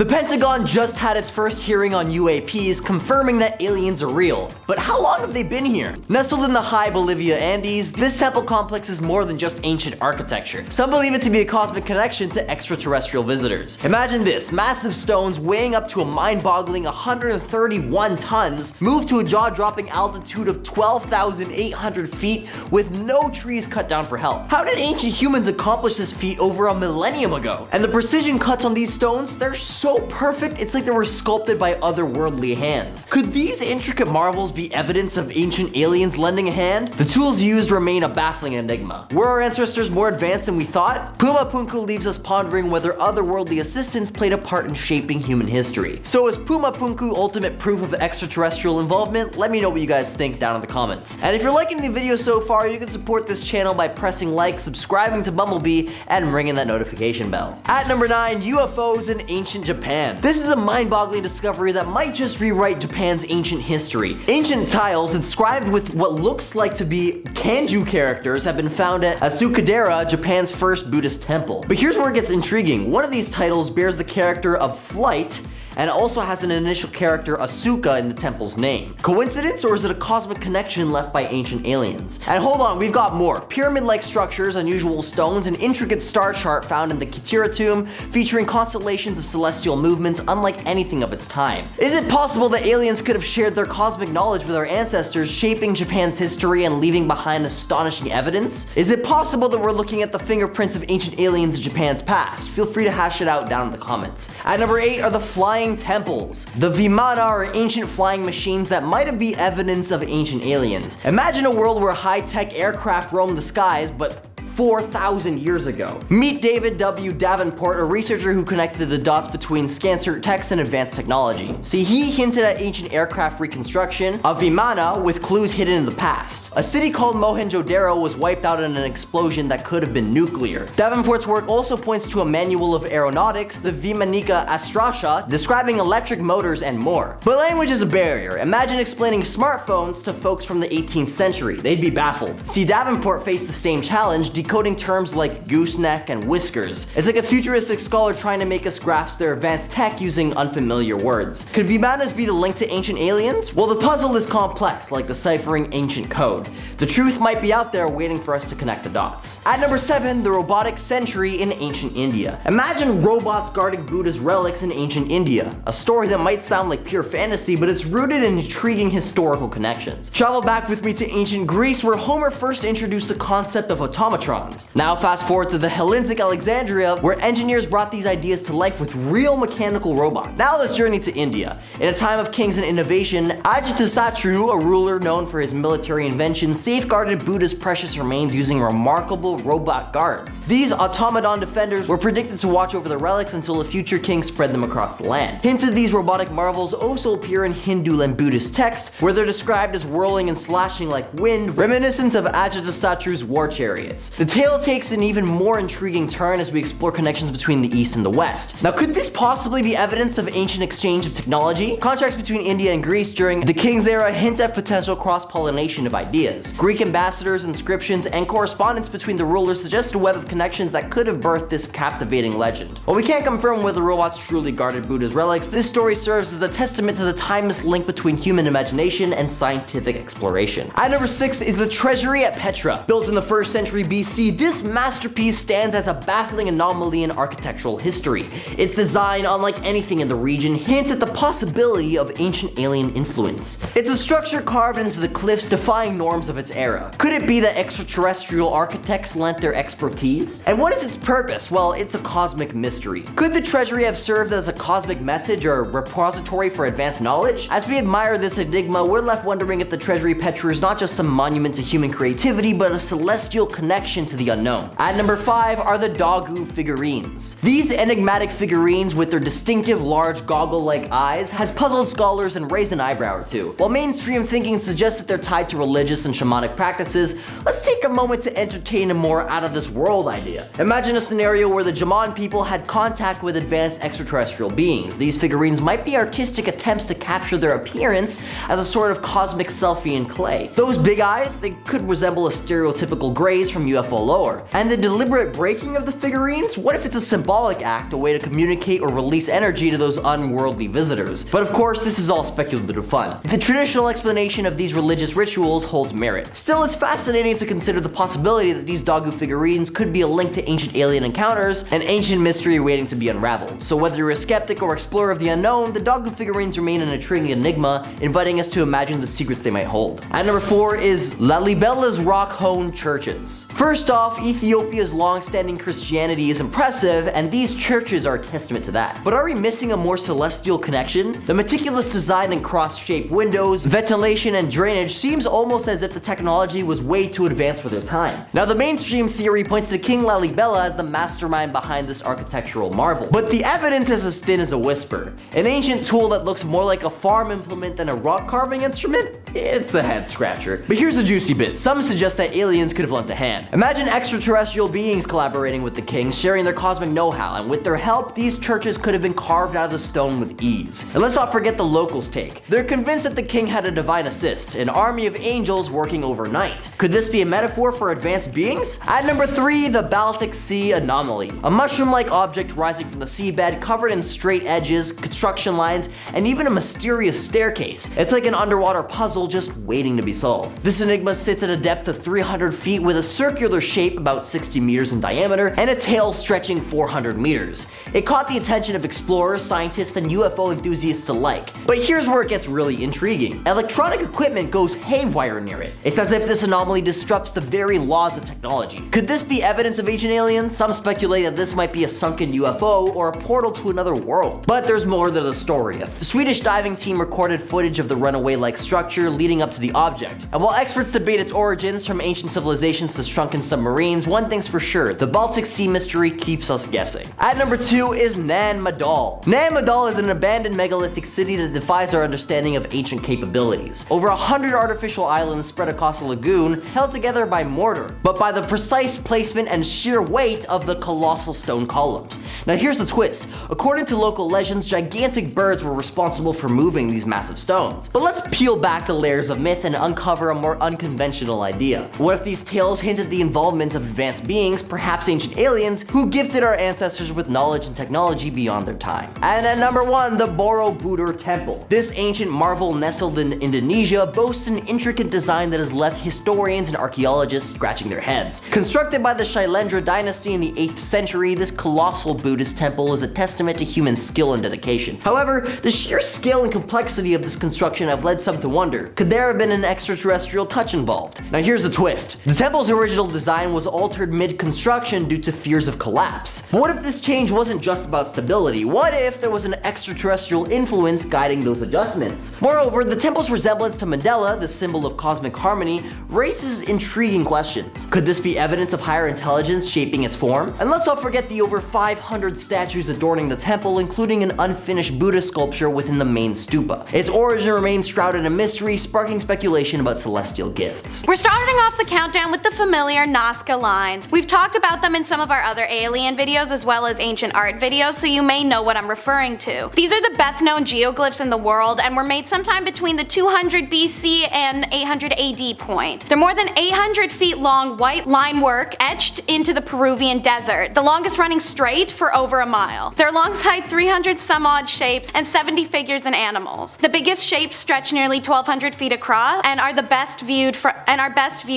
The Pentagon just had its first hearing on UAPs, confirming that aliens are real. But how long have they been here? Nestled in the high Bolivian Andes, this temple complex is more than just ancient architecture. Some believe it to be a cosmic connection to extraterrestrial visitors. Imagine this, massive stones weighing up to a mind-boggling 131 tons, moved to a jaw-dropping altitude of 12,800 feet with no trees cut down for help. How did ancient humans accomplish this feat over a millennium ago? And the precision cuts on these stones, they're so perfect, it's like they were sculpted by otherworldly hands. Could these intricate marvels be evidence of ancient aliens lending a hand? The tools used remain a baffling enigma. Were our ancestors more advanced than we thought? Puma Punku leaves us pondering whether otherworldly assistance played a part in shaping human history. So is Puma Punku ultimate proof of extraterrestrial involvement? Let me know what you guys think down in the comments. And if you're liking the video so far, you can support this channel by pressing like, subscribing to Bumblebee, and ringing that notification bell. At number 9, UFOs in ancient Japan. This is a mind-boggling discovery that might just rewrite Japan's ancient history. Ancient tiles inscribed with what looks like to be kanji characters have been found at Asukadera, Japan's first Buddhist temple. But here's where it gets intriguing. One of these titles bears the character of flight, and also has an initial character Asuka in the temple's name. Coincidence, or is it a cosmic connection left by ancient aliens? And hold on, we've got more. Pyramid-like structures, unusual stones, an intricate star chart found in the Kitira tomb, featuring constellations of celestial movements unlike anything of its time. Is it possible that aliens could have shared their cosmic knowledge with our ancestors, shaping Japan's history and leaving behind astonishing evidence? Is it possible that we're looking at the fingerprints of ancient aliens in Japan's past? Feel free to hash it out down in the comments. At number 8 are the flying temples. The Vimana are ancient flying machines that might be evidence of ancient aliens. Imagine a world where high-tech aircraft roam the skies, but 4,000 years ago. Meet David W. Davenport, a researcher who connected the dots between scancer text and advanced technology. See, he hinted at ancient aircraft reconstruction of Vimana with clues hidden in the past. A city called Mohenjo-Daro was wiped out in an explosion that could have been nuclear. Davenport's work also points to a manual of aeronautics, the Vimanika Astrasha, describing electric motors and more. But language is a barrier. Imagine explaining smartphones to folks from the 18th century. They'd be baffled. See, Davenport faced the same challenge, decoding terms like gooseneck and whiskers. It's like a futuristic scholar trying to make us grasp their advanced tech using unfamiliar words. Could Vimanas be the link to ancient aliens? Well, the puzzle is complex, like deciphering ancient code. The truth might be out there waiting for us to connect the dots. At number 7, the robotic sentry in ancient India. Imagine robots guarding Buddha's relics in ancient India. A story that might sound like pure fantasy, but it's rooted in intriguing historical connections. Travel back with me to ancient Greece, where Homer first introduced the concept of automatrons. Now fast forward to the Hellenistic Alexandria, where engineers brought these ideas to life with real mechanical robots. Now let's journey to India. In a time of kings and innovation, Ajatasattu, a ruler known for his military inventions, safeguarded Buddha's precious remains using remarkable robot guards. These automaton defenders were predicted to watch over the relics until a future king spread them across the land. Hints of these robotic marvels also appear in Hindu and Buddhist texts, where they're described as whirling and slashing like wind, reminiscent of Ajatasattu's war chariots. The tale takes an even more intriguing turn as we explore connections between the East and the West. Now, could this possibly be evidence of ancient exchange of technology? Contracts between India and Greece during the King's era hint at potential cross-pollination of ideas. Greek ambassadors, inscriptions, and correspondence between the rulers suggest a web of connections that could have birthed this captivating legend. While we can't confirm whether robots truly guarded Buddha's relics, this story serves as a testament to the timeless link between human imagination and scientific exploration. At number 6 is the treasury at Petra. Built in the 1st century BC, this masterpiece stands as a baffling anomaly in architectural history. Its design, unlike anything in the region, hints at the possibility of ancient alien influence. It's a structure carved into the cliffs, defying norms of its era. Could it be that extraterrestrial architects lent their expertise? And what is its purpose? Well, it's a cosmic mystery. Could the treasury have served as a cosmic message or repository for advanced knowledge? As we admire this enigma, we're left wondering if the treasury Petra is not just some monument to human creativity, but a celestial connection to the unknown. At number 5 are the Dogu figurines. These enigmatic figurines with their distinctive large goggle-like eyes has puzzled scholars and raised an eyebrow or two. While mainstream thinking suggests that they're tied to religious and shamanic practices, let's take a moment to entertain a more out-of-this-world idea. Imagine a scenario where the Jaman people had contact with advanced extraterrestrial beings. These figurines might be artistic attempts to capture their appearance as a sort of cosmic selfie in clay. Those big eyes, they could resemble a stereotypical grays from UFO UFO lore. And the deliberate breaking of the figurines? What if it's a symbolic act, a way to communicate or release energy to those unworldly visitors? But of course, this is all speculative fun. The traditional explanation of these religious rituals holds merit. Still, it's fascinating to consider the possibility that these Dogu figurines could be a link to ancient alien encounters, an ancient mystery waiting to be unraveled. So whether you're a skeptic or explorer of the unknown, the Dogu figurines remain an intriguing enigma, inviting us to imagine the secrets they might hold. At number 4 is Lalibella's rock-hewn churches. First off, Ethiopia's long-standing Christianity is impressive, and these churches are a testament to that. But are we missing a more celestial connection? The meticulous design and cross-shaped windows, ventilation, and drainage seems almost as if the technology was way too advanced for their time. Now, the mainstream theory points to King Lalibela as the mastermind behind this architectural marvel. But the evidence is as thin as a whisper. An ancient tool that looks more like a farm implement than a rock carving instrument? It's a head scratcher. But here's the juicy bit. Some suggest that aliens could have lent a hand. Imagine extraterrestrial beings collaborating with the king, sharing their cosmic know-how, and with their help, these churches could have been carved out of the stone with ease. And let's not forget the locals' take. They're convinced that the king had a divine assist, an army of angels working overnight. Could this be a metaphor for advanced beings? At number 3, the Baltic Sea anomaly. A mushroom-like object rising from the seabed, covered in straight edges, construction lines, and even a mysterious staircase. It's like an underwater puzzle just waiting to be solved. This enigma sits at a depth of 300 feet with a circular shape about 60 meters in diameter and a tail stretching 400 meters. It caught the attention of explorers, scientists, and UFO enthusiasts alike. But here's where it gets really intriguing. Electronic equipment goes haywire near it. It's as if this anomaly disrupts the very laws of technology. Could this be evidence of ancient aliens? Some speculate that this might be a sunken UFO or a portal to another world. But there's more to the story. The Swedish diving team recorded footage of the runaway-like structure leading up to the object. And while experts debate its origins, from ancient civilizations to shrunken submarines, one thing's for sure, the Baltic Sea mystery keeps us guessing. At number 2 is Nan Madol. Nan Madol is an abandoned megalithic city that defies our understanding of ancient capabilities. Over 100 artificial islands spread across a lagoon, held together by mortar, but by the precise placement and sheer weight of the colossal stone columns. Now here's the twist. According to local legends, gigantic birds were responsible for moving these massive stones. But let's peel back the layers of myth and uncover a more unconventional idea. What if these tales hint at the involvement of advanced beings, perhaps ancient aliens, who gifted our ancestors with knowledge and technology beyond their time? And at number 1, the Borobudur Temple. This ancient marvel nestled in Indonesia boasts an intricate design that has left historians and archaeologists scratching their heads. Constructed by the Shailendra dynasty in the 8th century, this colossal Buddhist temple is a testament to human skill and dedication. However, the sheer scale and complexity of this construction have led some to wonder, could there have been an extraterrestrial touch involved? Now here's the twist. The temple's original design was altered mid-construction due to fears of collapse. But what if this change wasn't just about stability? What if there was an extraterrestrial influence guiding those adjustments? Moreover, the temple's resemblance to Mandela, the symbol of cosmic harmony, raises intriguing questions. Could this be evidence of higher intelligence shaping its form? And let's not forget the over 500 statues adorning the temple, including an unfinished Buddha sculpture within the main stupa. Its origin remains shrouded in mystery, sparking speculation about celestial gifts. We're starting off the countdown with the familiar Nazca lines. We've talked about them in some of our other alien videos as well as ancient art videos, so you may know what I'm referring to. These are the best known geoglyphs in the world and were made sometime between the 200 BC and 800 AD point. They're more than 800 feet long white line work etched into the Peruvian desert, the longest running straight for over a mile. They're alongside 300 some odd shapes and 70 figures and animals. The biggest shapes stretch nearly 1,200 feet across and are best viewed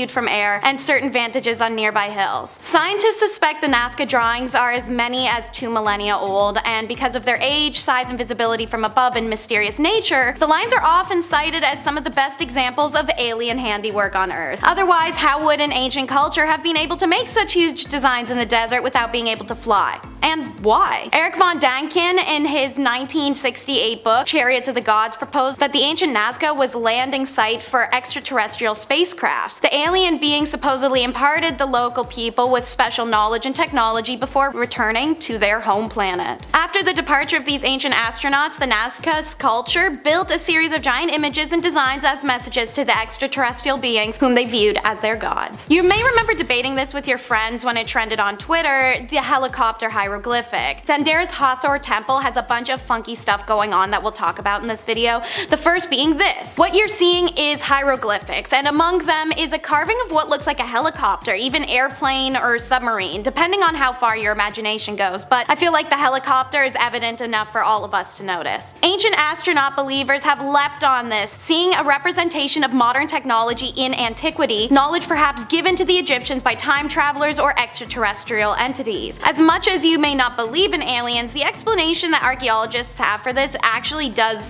from air and certain vantages on nearby hills. Scientists suspect the Nazca drawings are as many as 2 millennia old, and because of their age, size, and visibility from above and mysterious nature, the lines are often cited as some of the best examples of alien handiwork on Earth. Otherwise, how would an ancient culture have been able to make such huge designs in the desert without being able to fly? And why? Eric von Daniken, in his 1968 book, Chariots of the Gods, proposed that the ancient Nazca was landing site for extraterrestrial spacecrafts. The alien beings supposedly imparted the local people with special knowledge and technology before returning to their home planet. After the departure of these ancient astronauts, the Nazca culture built a series of giant images and designs as messages to the extraterrestrial beings whom they viewed as their gods. You may remember debating this with your friends when it trended on Twitter, the helicopter hieroglyphs hieroglyphic. Dendera's Hathor Temple has a bunch of funky stuff going on that we'll talk about in this video, the first being this. What you're seeing is hieroglyphics, and among them is a carving of what looks like a helicopter, even airplane or submarine, depending on how far your imagination goes, but I feel like the helicopter is evident enough for all of us to notice. Ancient astronaut believers have leapt on this, seeing a representation of modern technology in antiquity, knowledge perhaps given to the Egyptians by time travelers or extraterrestrial entities. As much as you may not believe in aliens, the explanation that archaeologists have for this actually does,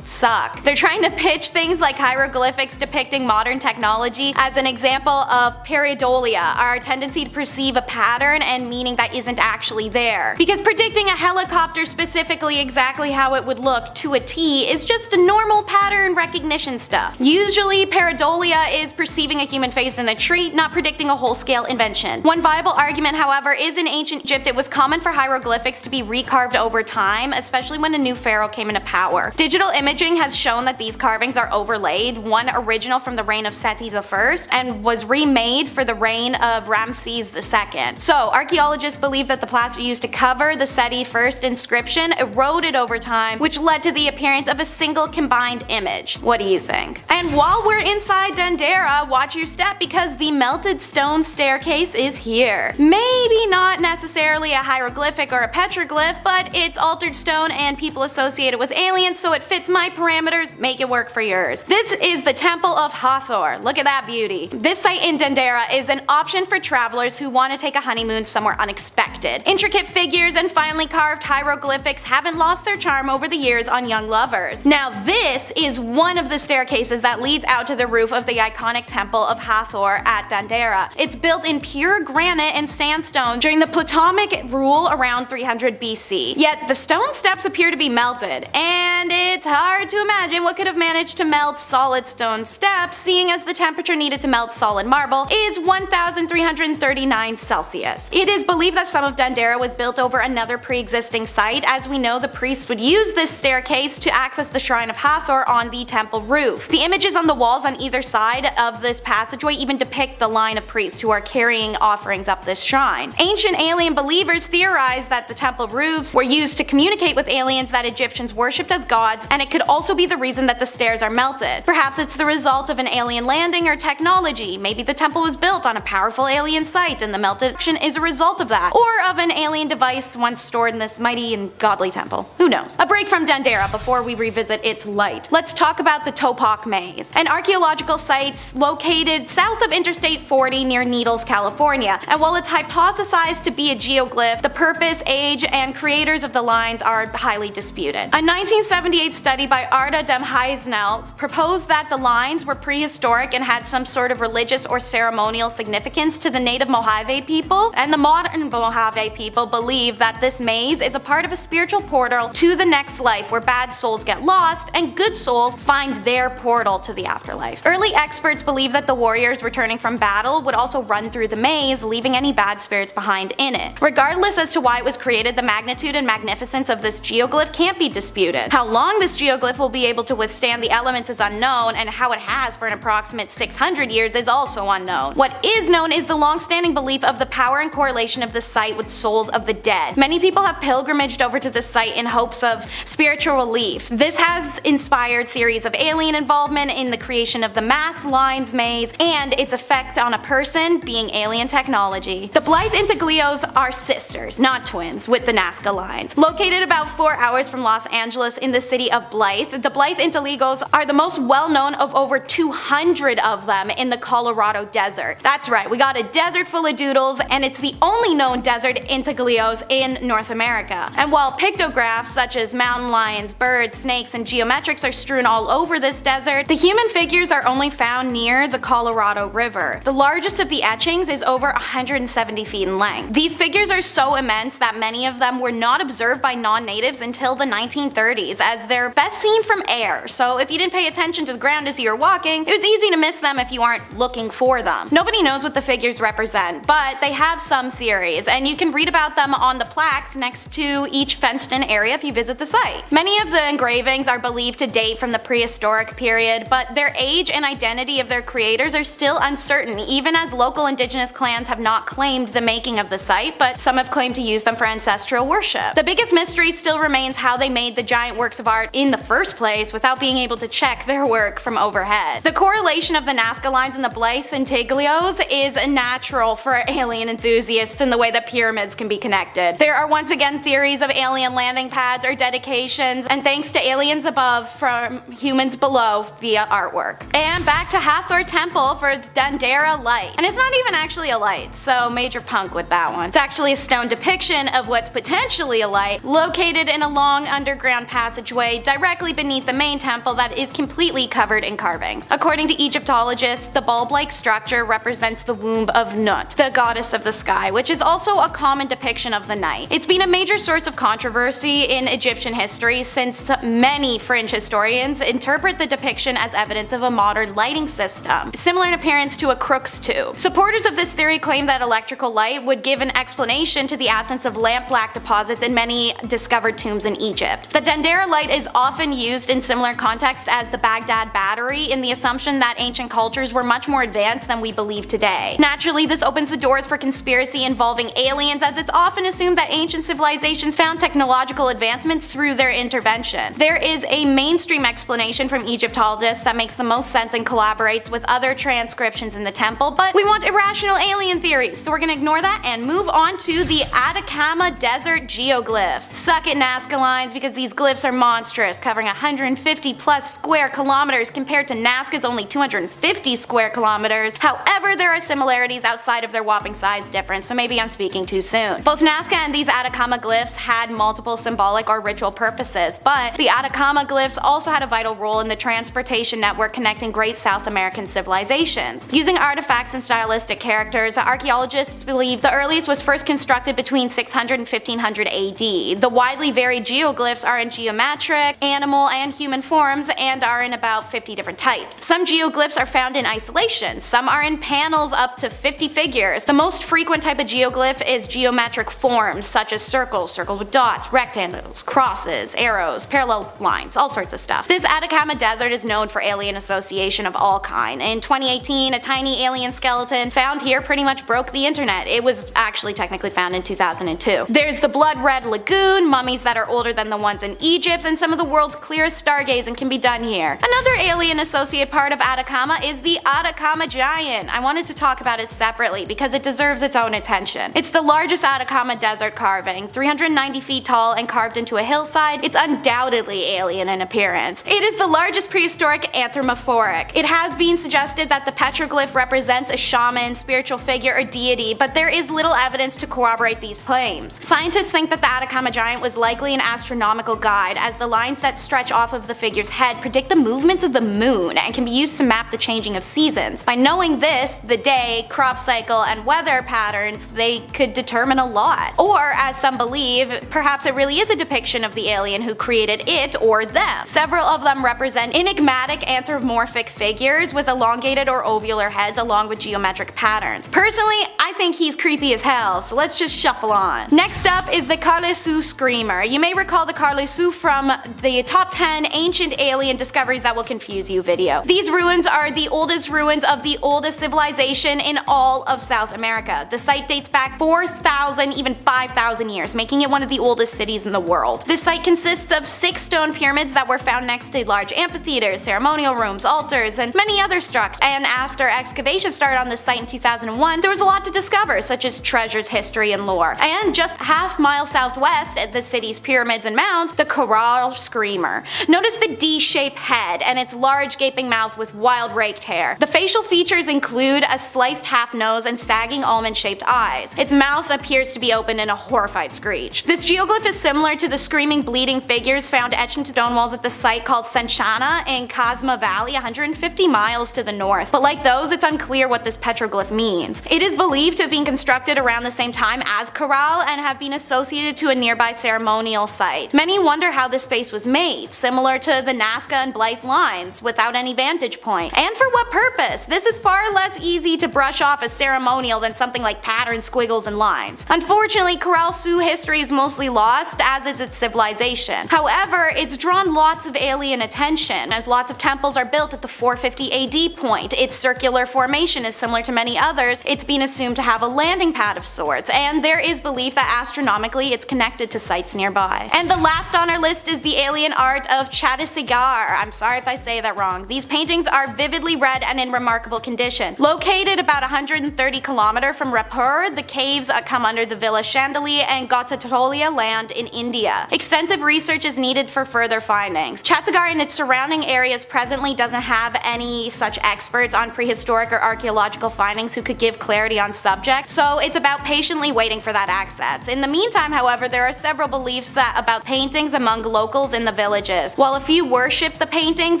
suck. They're trying to pitch things like hieroglyphics depicting modern technology as an example of pareidolia, our tendency to perceive a pattern and meaning that isn't actually there. Because predicting a helicopter specifically exactly how it would look to a T is just a normal pattern recognition stuff. Usually pareidolia is perceiving a human face in the tree, not predicting a whole-scale invention. One viable argument, however, is in ancient Egypt it was common for hieroglyphics to be recarved over time, especially when a new pharaoh came into power. Digital imaging has shown that these carvings are overlaid, one original from the reign of Seti I and was remade for the reign of Ramses II. So archaeologists believe that the plaster used to cover the Seti I inscription eroded over time, which led to the appearance of a single combined image. What do you think? And while we're inside Dendera, watch your step because the melted stone staircase is here. Maybe not necessarily a hieroglyphic or a petroglyph, but it's altered stone and people associated with aliens, so it fits my parameters, make it work for yours. This is the Temple of Hathor. Look at that beauty. This site in Dendera is an option for travelers who want to take a honeymoon somewhere unexpected. Intricate figures and finely carved hieroglyphics haven't lost their charm over the years on young lovers. Now this is one of the staircases that leads out to the roof of the iconic Temple of Hathor at Dendera. It's built in pure granite and sandstone during the Ptolemaic rule around 300 BC. Yet the stone steps appear to be melted, and it's hard to imagine what could have managed to melt solid stone steps, seeing as the temperature needed to melt solid marble is 1339 Celsius. It is believed that some of Dendera was built over another pre-existing site, as we know the priests would use this staircase to access the shrine of Hathor on the temple roof. The images on the walls on either side of this passageway even depict the line of priests who are carrying offerings up this shrine. Ancient alien believers theorized that the temple roofs were used to communicate with aliens that Egyptians worshipped as gods, and it could also be the reason that the stairs are melted. Perhaps it's the result of an alien landing or technology. Maybe the temple was built on a powerful alien site and the melted action is a result of that. Or of an alien device once stored in this mighty and godly temple. Who knows? A break from Dendera before we revisit its light. Let's talk about the Topock Maze, an archaeological site located south of Interstate 40 near Needles, California. And while it's hypothesized to be a geoglyph, the purpose, age, and creators of the lines are highly disputed. A 1978 study by Arda Demheisnel proposed that the lines were prehistoric and had some sort of religious or ceremonial significance to the native Mojave people, and the modern Mojave people believe that this maze is a part of a spiritual portal to the next life where bad souls get lost and good souls find their portal to the afterlife. Early experts believe that the warriors returning from battle would also run through the maze, leaving any bad spirits behind in it. Regardless as to why it was created, the magnitude and magnificence of this geoglyph can't be disputed. How long this geoglyph will be able to withstand the elements is unknown, and how it has for an approximate 600 years is also unknown. What is known is the long-standing belief of the power and correlation of the site with souls of the dead. Many people have pilgrimaged over to the site in hopes of spiritual relief. This has inspired theories of alien involvement in the creation of the mass lines maze and its effect on a person being alien technology. The Blythe Intaglios are sisters, not twins, with the Nazca lines. Located about 4 hours from Los Angeles in the city of Blythe, the Blythe Intaglios are the most well-known of over 200 of them in the Colorado desert. That's right, we got a desert full of doodles, and it's the only known desert Intaglios in North America. And while pictographs such as mountain lions, birds, snakes, and geometrics are strewn all over this desert, the human figures are only found near the Colorado River. The largest of the etchings is over 170 feet in length. These figures are so immense that many of them were not observed by non-natives until the 1930s, as they're best seen from air, so if you didn't pay attention to the ground as you were walking, it was easy to miss them if you aren't looking for them. Nobody knows what the figures represent, but they have some theories, and you can read about them on the plaques next to each fenced-in area if you visit the site. Many of the engravings are believed to date from the prehistoric period, but their age and identity of their creators are still uncertain, even as local indigenous clans have not claimed the making of the site, but some have claimed claim to use them for ancestral worship. The biggest mystery still remains how they made the giant works of art in the first place without being able to check their work from overhead. The correlation of the Nazca lines and the Blythe Intaglios is natural for alien enthusiasts in the way that pyramids can be connected. There are once again theories of alien landing pads or dedications, and thanks to aliens above from humans below via artwork. And back to Hathor Temple for Dendera light. And it's not even actually a light, so major punk with that one. It's actually a stone depiction of what's potentially a light, located in a long underground passageway directly beneath the main temple that is completely covered in carvings. According to Egyptologists, the bulb-like structure represents the womb of Nut, the goddess of the sky, which is also a common depiction of the night. It's been a major source of controversy in Egyptian history since many fringe historians interpret the depiction as evidence of a modern lighting system, similar in appearance to a Crookes tube. Supporters of this theory claim that electrical light would give an explanation to the absence of lamp-black deposits in many discovered tombs in Egypt. The Dendera light is often used in similar context as the Baghdad battery in the assumption that ancient cultures were much more advanced than we believe today. Naturally, this opens the doors for conspiracy involving aliens, as it's often assumed that ancient civilizations found technological advancements through their intervention. There is a mainstream explanation from Egyptologists that makes the most sense and collaborates with other transcriptions in the temple, but we want irrational alien theories, so we're gonna ignore that and move on to the Atacama Desert geoglyphs. Suck it, Nazca lines, because these glyphs are monstrous, covering 150 plus square kilometers compared to Nazca's only 250 square kilometers. However, there are similarities outside of their whopping size difference, so maybe I'm speaking too soon. Both Nazca and these Atacama glyphs had multiple symbolic or ritual purposes, but the Atacama glyphs also had a vital role in the transportation network connecting great South American civilizations. Using artifacts and stylistic characters, archaeologists believe the earliest was first constructed between 600 and 1500 AD. The widely varied geoglyphs are in geometric, animal, and human forms and are in about 50 different types. Some geoglyphs are found in isolation, some are in panels up to 50 figures. The most frequent type of geoglyph is geometric forms such as circles, circles with dots, rectangles, crosses, arrows, parallel lines, all sorts of stuff. This Atacama Desert is known for alien association of all kind. In 2018, a tiny alien skeleton found here pretty much broke the internet. It was actually technically found in 2002. There's the Blood Red Lagoon, mummies that are older than the ones in Egypt, and some of the world's clearest stargazing can be done here. Another alien associated part of Atacama is the Atacama Giant. I wanted to talk about it separately because it deserves its own attention. It's the largest Atacama desert carving, 390 feet tall and carved into a hillside. It's undoubtedly alien in appearance. It is the largest prehistoric anthropomorphic. It has been suggested that the petroglyph represents a shaman, spiritual figure, or deity, but there is little evidence to corroborate these claims. Scientists think that the Atacama Giant was likely an astronomical guide, as the lines that stretch off of the figure's head predict the movements of the moon and can be used to map the changing of seasons. By knowing this, the day, crop cycle, and weather patterns, they could determine a lot. Or, as some believe, perhaps it really is a depiction of the alien who created it or them. Several of them represent enigmatic anthropomorphic figures with elongated or ovular heads along with geometric patterns. Personally, I think he's creepy as hell, so let's just shuffle on. Next up is the Caral-Supe Screamer. You may recall the Caral-Supe from the top 10 ancient alien discoveries that will confuse you video. These ruins are the oldest ruins of the oldest civilization in all of South America. The site dates back 4,000, even 5,000 years, making it one of the oldest cities in the world. This site consists of 6 stone pyramids that were found next to large amphitheaters, ceremonial rooms, altars, and many other structures. And after excavation started on this site in 2001, there was a lot to discover, such as treasures, history, and lore. And just half-mile southwest at the city's pyramids and mounds, the Caral-Supe. Notice the D-shaped head and its large gaping mouth with wild raked hair. The facial features include a sliced half nose and sagging almond-shaped eyes. Its mouth appears to be open in a horrified screech. This geoglyph is similar to the screaming, bleeding figures found etched into stone walls at the site called Senchana in Casma Valley, 150 miles to the north. But like those, it's unclear what this petroglyph means. It is believed to have been constructed around the same time as Caral and have been associated to a nearby ceremonial site. Many wonder how this face was made, similar to the Nazca and Blythe lines, without any vantage point. And for what purpose? This is far less easy to brush off as ceremonial than something like patterns, squiggles, and lines. Unfortunately, Caral-Supe history is mostly lost, as is its civilization. However, it's drawn lots of alien attention, as lots of temples are built at the 450 AD point. Its circular formation is similar to many others. It's been assumed to have a landing pad of sorts, and there is belief that astronomically it's connected to sites nearby. And the last on our list is the alien art of Chhattisgarh. I'm sorry if I say that wrong. These paintings are vividly red and in remarkable condition. Located about 130 km from Raipur, the caves come under the Villa Chandelier and Gotatolia land in India. Extensive research is needed for further findings. Chhattisgarh and its surrounding areas presently doesn't have any such experts on prehistoric or archaeological findings who could give clarity on subject, so it's about patiently waiting for that access. In the meantime, however, there are several beliefs about paintings among locals in the villages. While a few worship the paintings,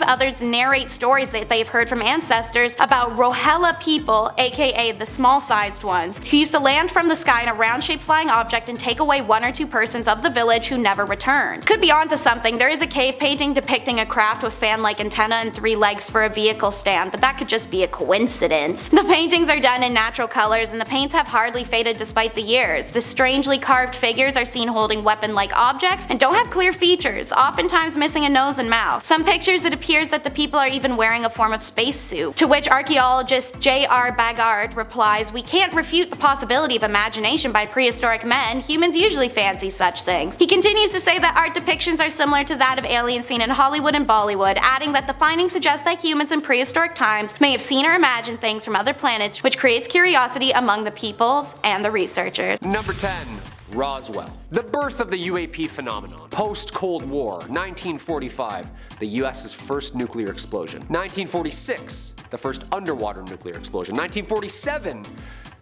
others narrate stories that they've heard from ancestors about Rohilla people, aka the small-sized ones, who used to land from the sky in a round-shaped flying object and take away one or two persons of the village who never returned. Could be onto something. There is a cave painting depicting a craft with fan-like antenna and 3 legs for a vehicle stand, but that could just be a coincidence. The paintings are done in natural colors and the paints have hardly faded despite the years. The strangely carved figures are seen holding weapon-like objects and don't have clear features, oftentimes missing a nose and mouth. Some pictures it appears that the people are even wearing a form of spacesuit, to which archaeologist J.R. Bagard replies, "We can't refute the possibility of imagination by prehistoric men. Humans usually fancy such things." He continues to say that art depictions are similar to that of aliens seen in Hollywood and Bollywood, adding that the findings suggest that humans in prehistoric times may have seen or imagined things from other planets, which creates curiosity among the peoples and the researchers. Number 10. Roswell. The birth of the UAP phenomenon. Post-Cold War, 1945, the US's first nuclear explosion. 1946, the first underwater nuclear explosion. 1947,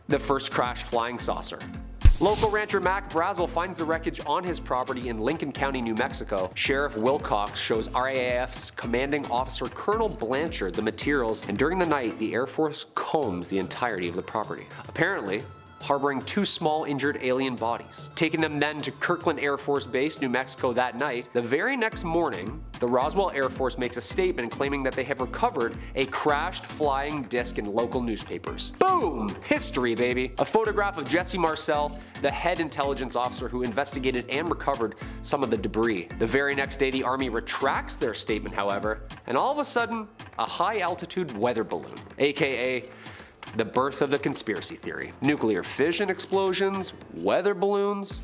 the first crashed flying saucer. Local rancher Mac Brazel finds the wreckage on his property in Lincoln County, New Mexico. Sheriff Wilcox shows RAAF's commanding officer Colonel Blanchard the materials, and during the night, the Air Force combs the entirety of the property, apparently harboring 2 small injured alien bodies. Taking them then to Kirkland Air Force Base, New Mexico that night, the very next morning, the Roswell Air Force makes a statement claiming that they have recovered a crashed flying disc in local newspapers. Boom! History, baby! A photograph of Jesse Marcel, the head intelligence officer who investigated and recovered some of the debris. The very next day, the Army retracts their statement, however, and all of a sudden, a high-altitude weather balloon, aka the birth of the conspiracy theory. Nuclear fission explosions, weather balloons.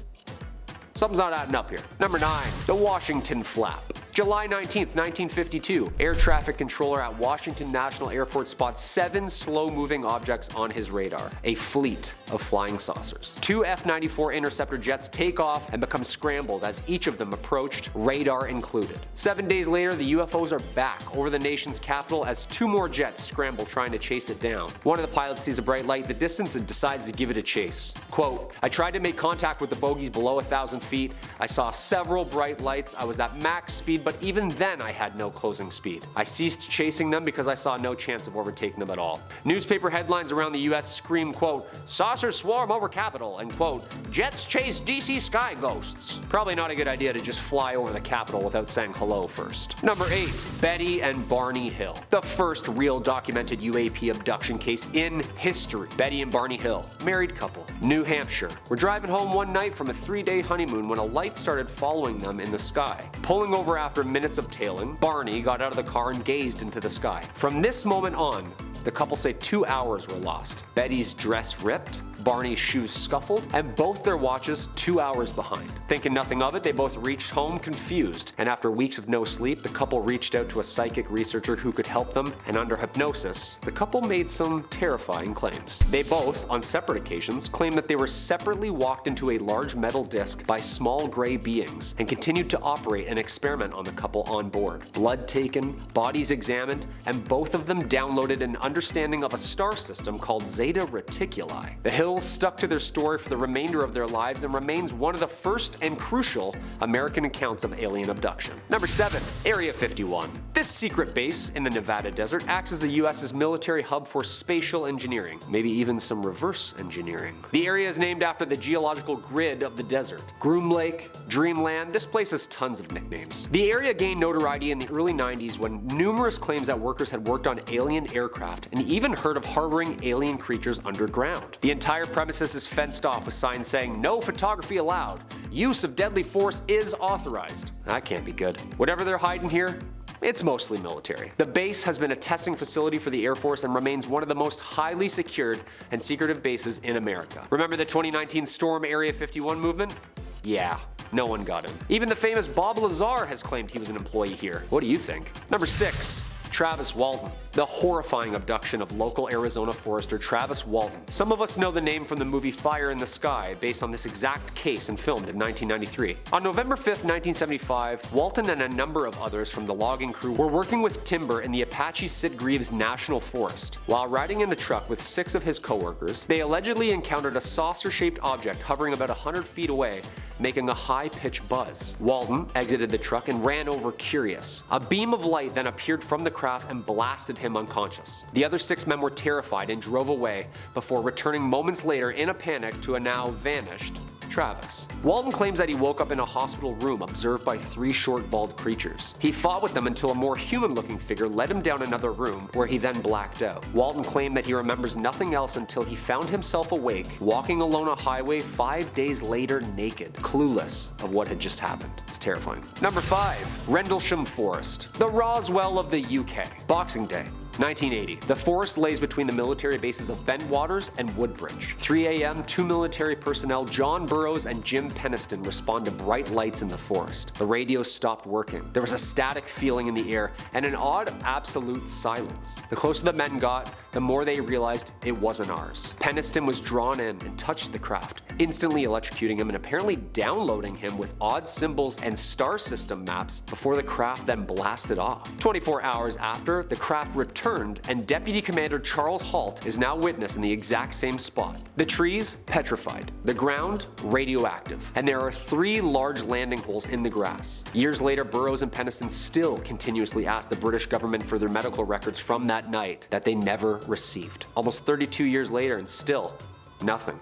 Something's not adding up here. Number 9. The Washington Flap. July 19th, 1952, air traffic controller at Washington National Airport spots 7 slow-moving objects on his radar, a fleet of flying saucers. 2 F-94 interceptor jets take off and become scrambled as each of them approached, radar included. 7 days later, the UFOs are back over the nation's capital as 2 more jets scramble trying to chase it down. One of the pilots sees a bright light in the distance and decides to give it a chase. Quote, "I tried to make contact with the bogies below 1,000 feet. I saw several bright lights. I was at max speed, but even then I had no closing speed. I ceased chasing them because I saw no chance of overtaking them at all." Newspaper headlines around the US scream, quote, "Saucers swarm over Capitol," and quote, "Jets chase DC sky ghosts." Probably not a good idea to just fly over the Capitol without saying hello first. Number 8. Betty and Barney Hill. The first real documented UAP abduction case in history. Betty and Barney Hill, married couple, New Hampshire, were driving home one night from a 3-day honeymoon when a light started following them in the sky. Pulling over after minutes of tailing, Barney got out of the car and gazed into the sky. From this moment on, the couple say 2 hours were lost. Betty's dress ripped, Barney's shoes scuffled, and both their watches 2 hours behind. Thinking nothing of it, they both reached home confused, and after weeks of no sleep, the couple reached out to a psychic researcher who could help them, and under hypnosis, the couple made some terrifying claims. They both, on separate occasions, claimed that they were separately walked into a large metal disc by small gray beings, and continued to operate and experiment on the couple on board. Blood taken, bodies examined, and both of them downloaded an understanding of a star system called Zeta Reticuli. The Hills stuck to their story for the remainder of their lives and remains one of the first and crucial American accounts of alien abduction. Number 7. Area 51. This secret base in the Nevada desert acts as the US's military hub for spatial engineering, maybe even some reverse engineering. The area is named after the geological grid of the desert. Groom Lake, Dreamland, this place has tons of nicknames. The area gained notoriety in the early 90s when numerous claims that workers had worked on alien aircraft and even heard of harboring alien creatures underground. The entire premises is fenced off with signs saying "No photography allowed. Use of deadly force is authorized." That can't be good. Whatever they're hiding here, it's mostly military. The base has been a testing facility for the Air Force and remains one of the most highly secured and secretive bases in America. Remember the 2019 Storm Area 51 movement? Yeah, no one got him. Even the famous Bob Lazar has claimed he was an employee here. What do you think? Number 6. Travis Walton. The horrifying abduction of local Arizona forester Travis Walton. Some of us know the name from the movie Fire in the Sky, based on this exact case and filmed in 1993. On November 5th, 1975, Walton and a number of others from the logging crew were working with timber in the Apache Sitgreaves National Forest. While riding in a truck with 6 of his coworkers, they allegedly encountered a saucer-shaped object hovering about 100 feet away, making a high-pitched buzz. Walton exited the truck and ran over curious. A beam of light then appeared from the craft and blasted him unconscious. The other 6 men were terrified and drove away before returning moments later in a panic to a now vanished Travis. Walton claims that he woke up in a hospital room observed by 3 short bald creatures. He fought with them until a more human-looking figure led him down another room where he then blacked out. Walton claimed that he remembers nothing else until he found himself awake, walking along a highway 5 days later naked, clueless of what had just happened. It's terrifying. Number 5. Rendlesham Forest. The Roswell of the UK. Boxing Day. 1980. The forest lays between the military bases of Bentwaters and Woodbridge. 3 a.m., 2 military personnel, John Burroughs and Jim Peniston, respond to bright lights in the forest. The radios stopped working. There was a static feeling in the air and an odd absolute silence. The closer the men got, the more they realized it wasn't ours. Peniston was drawn in and touched the craft, instantly electrocuting him and apparently downloading him with odd symbols and star system maps before the craft then blasted off. 24 hours after, the craft returned and Deputy Commander Charles Halt is now witness in the exact same spot. The trees, petrified. The ground, radioactive. And there are 3 large landing holes in the grass. Years later, Burroughs and Peniston still continuously ask the British government for their medical records from that night that they never received. Almost 32 years later and still nothing.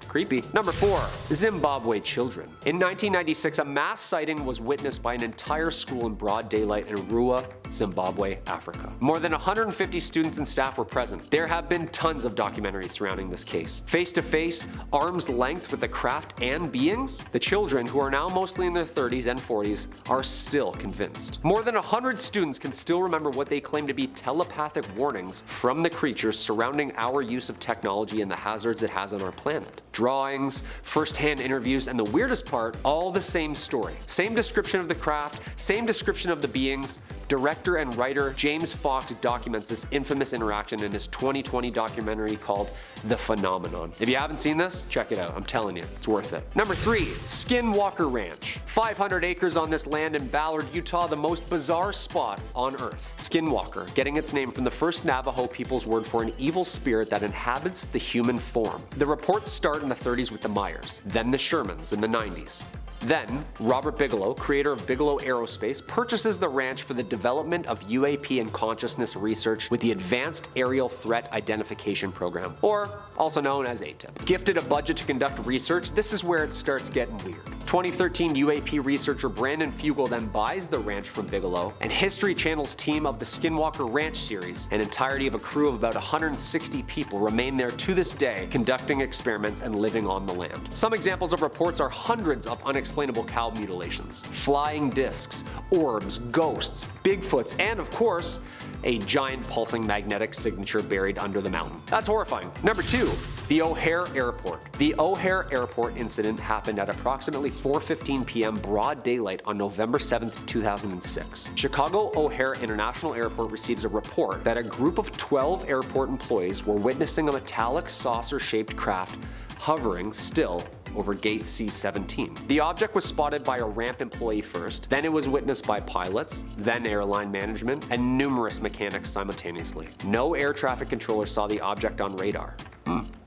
Creepy. Number 4. Zimbabwe children. In 1996, a mass sighting was witnessed by an entire school in broad daylight in Arua, Zimbabwe, Africa. More than 150 students and staff were present. There have been tons of documentaries surrounding this case. Face to face, arm's length with the craft and beings, the children, who are now mostly in their 30s and 40s, are still convinced. More than 100 students can still remember what they claim to be telepathic warnings from the creatures surrounding our use of technology and the hazards it has on our planet. Drawings, first-hand interviews, and the weirdest part, all the same story. Same description of the craft, same description of the beings. Director and writer James Fox documents this infamous interaction in his 2020 documentary called The Phenomenon. If you haven't seen this, check it out. I'm telling you, it's worth it. Number 3. Skinwalker Ranch. 500 acres on this land in Ballard, Utah, the most bizarre spot on Earth. Skinwalker, getting its name from the first Navajo people's word for an evil spirit that inhabits the human form. The reports start in the 30s with the Myers, then the Shermans in the 90s. Then, Robert Bigelow, creator of Bigelow Aerospace, purchases the ranch for the development of UAP and consciousness research with the Advanced Aerial Threat Identification Program, or also known as ATIP. Gifted a budget to conduct research, this is where it starts getting weird. 2013 UAP researcher Brandon Fugel then buys the ranch from Bigelow, and History Channel's team of the Skinwalker Ranch series, an entirety of a crew of about 160 people, remain there to this day, conducting experiments and living on the land. Some examples of reports are hundreds of unexplainable cow mutilations, flying discs, orbs, ghosts, Bigfoots, and of course, a giant pulsing magnetic signature buried under the mountain. That's horrifying. Number 2. The O'Hare Airport. The O'Hare Airport incident happened at approximately 4:15 p.m. broad daylight on November 7, 2006. Chicago O'Hare International Airport receives a report that a group of 12 airport employees were witnessing a metallic saucer-shaped craft hovering still over gate C-17. The object was spotted by a ramp employee first, then it was witnessed by pilots, then airline management, and numerous mechanics simultaneously. No air traffic controller saw the object on radar.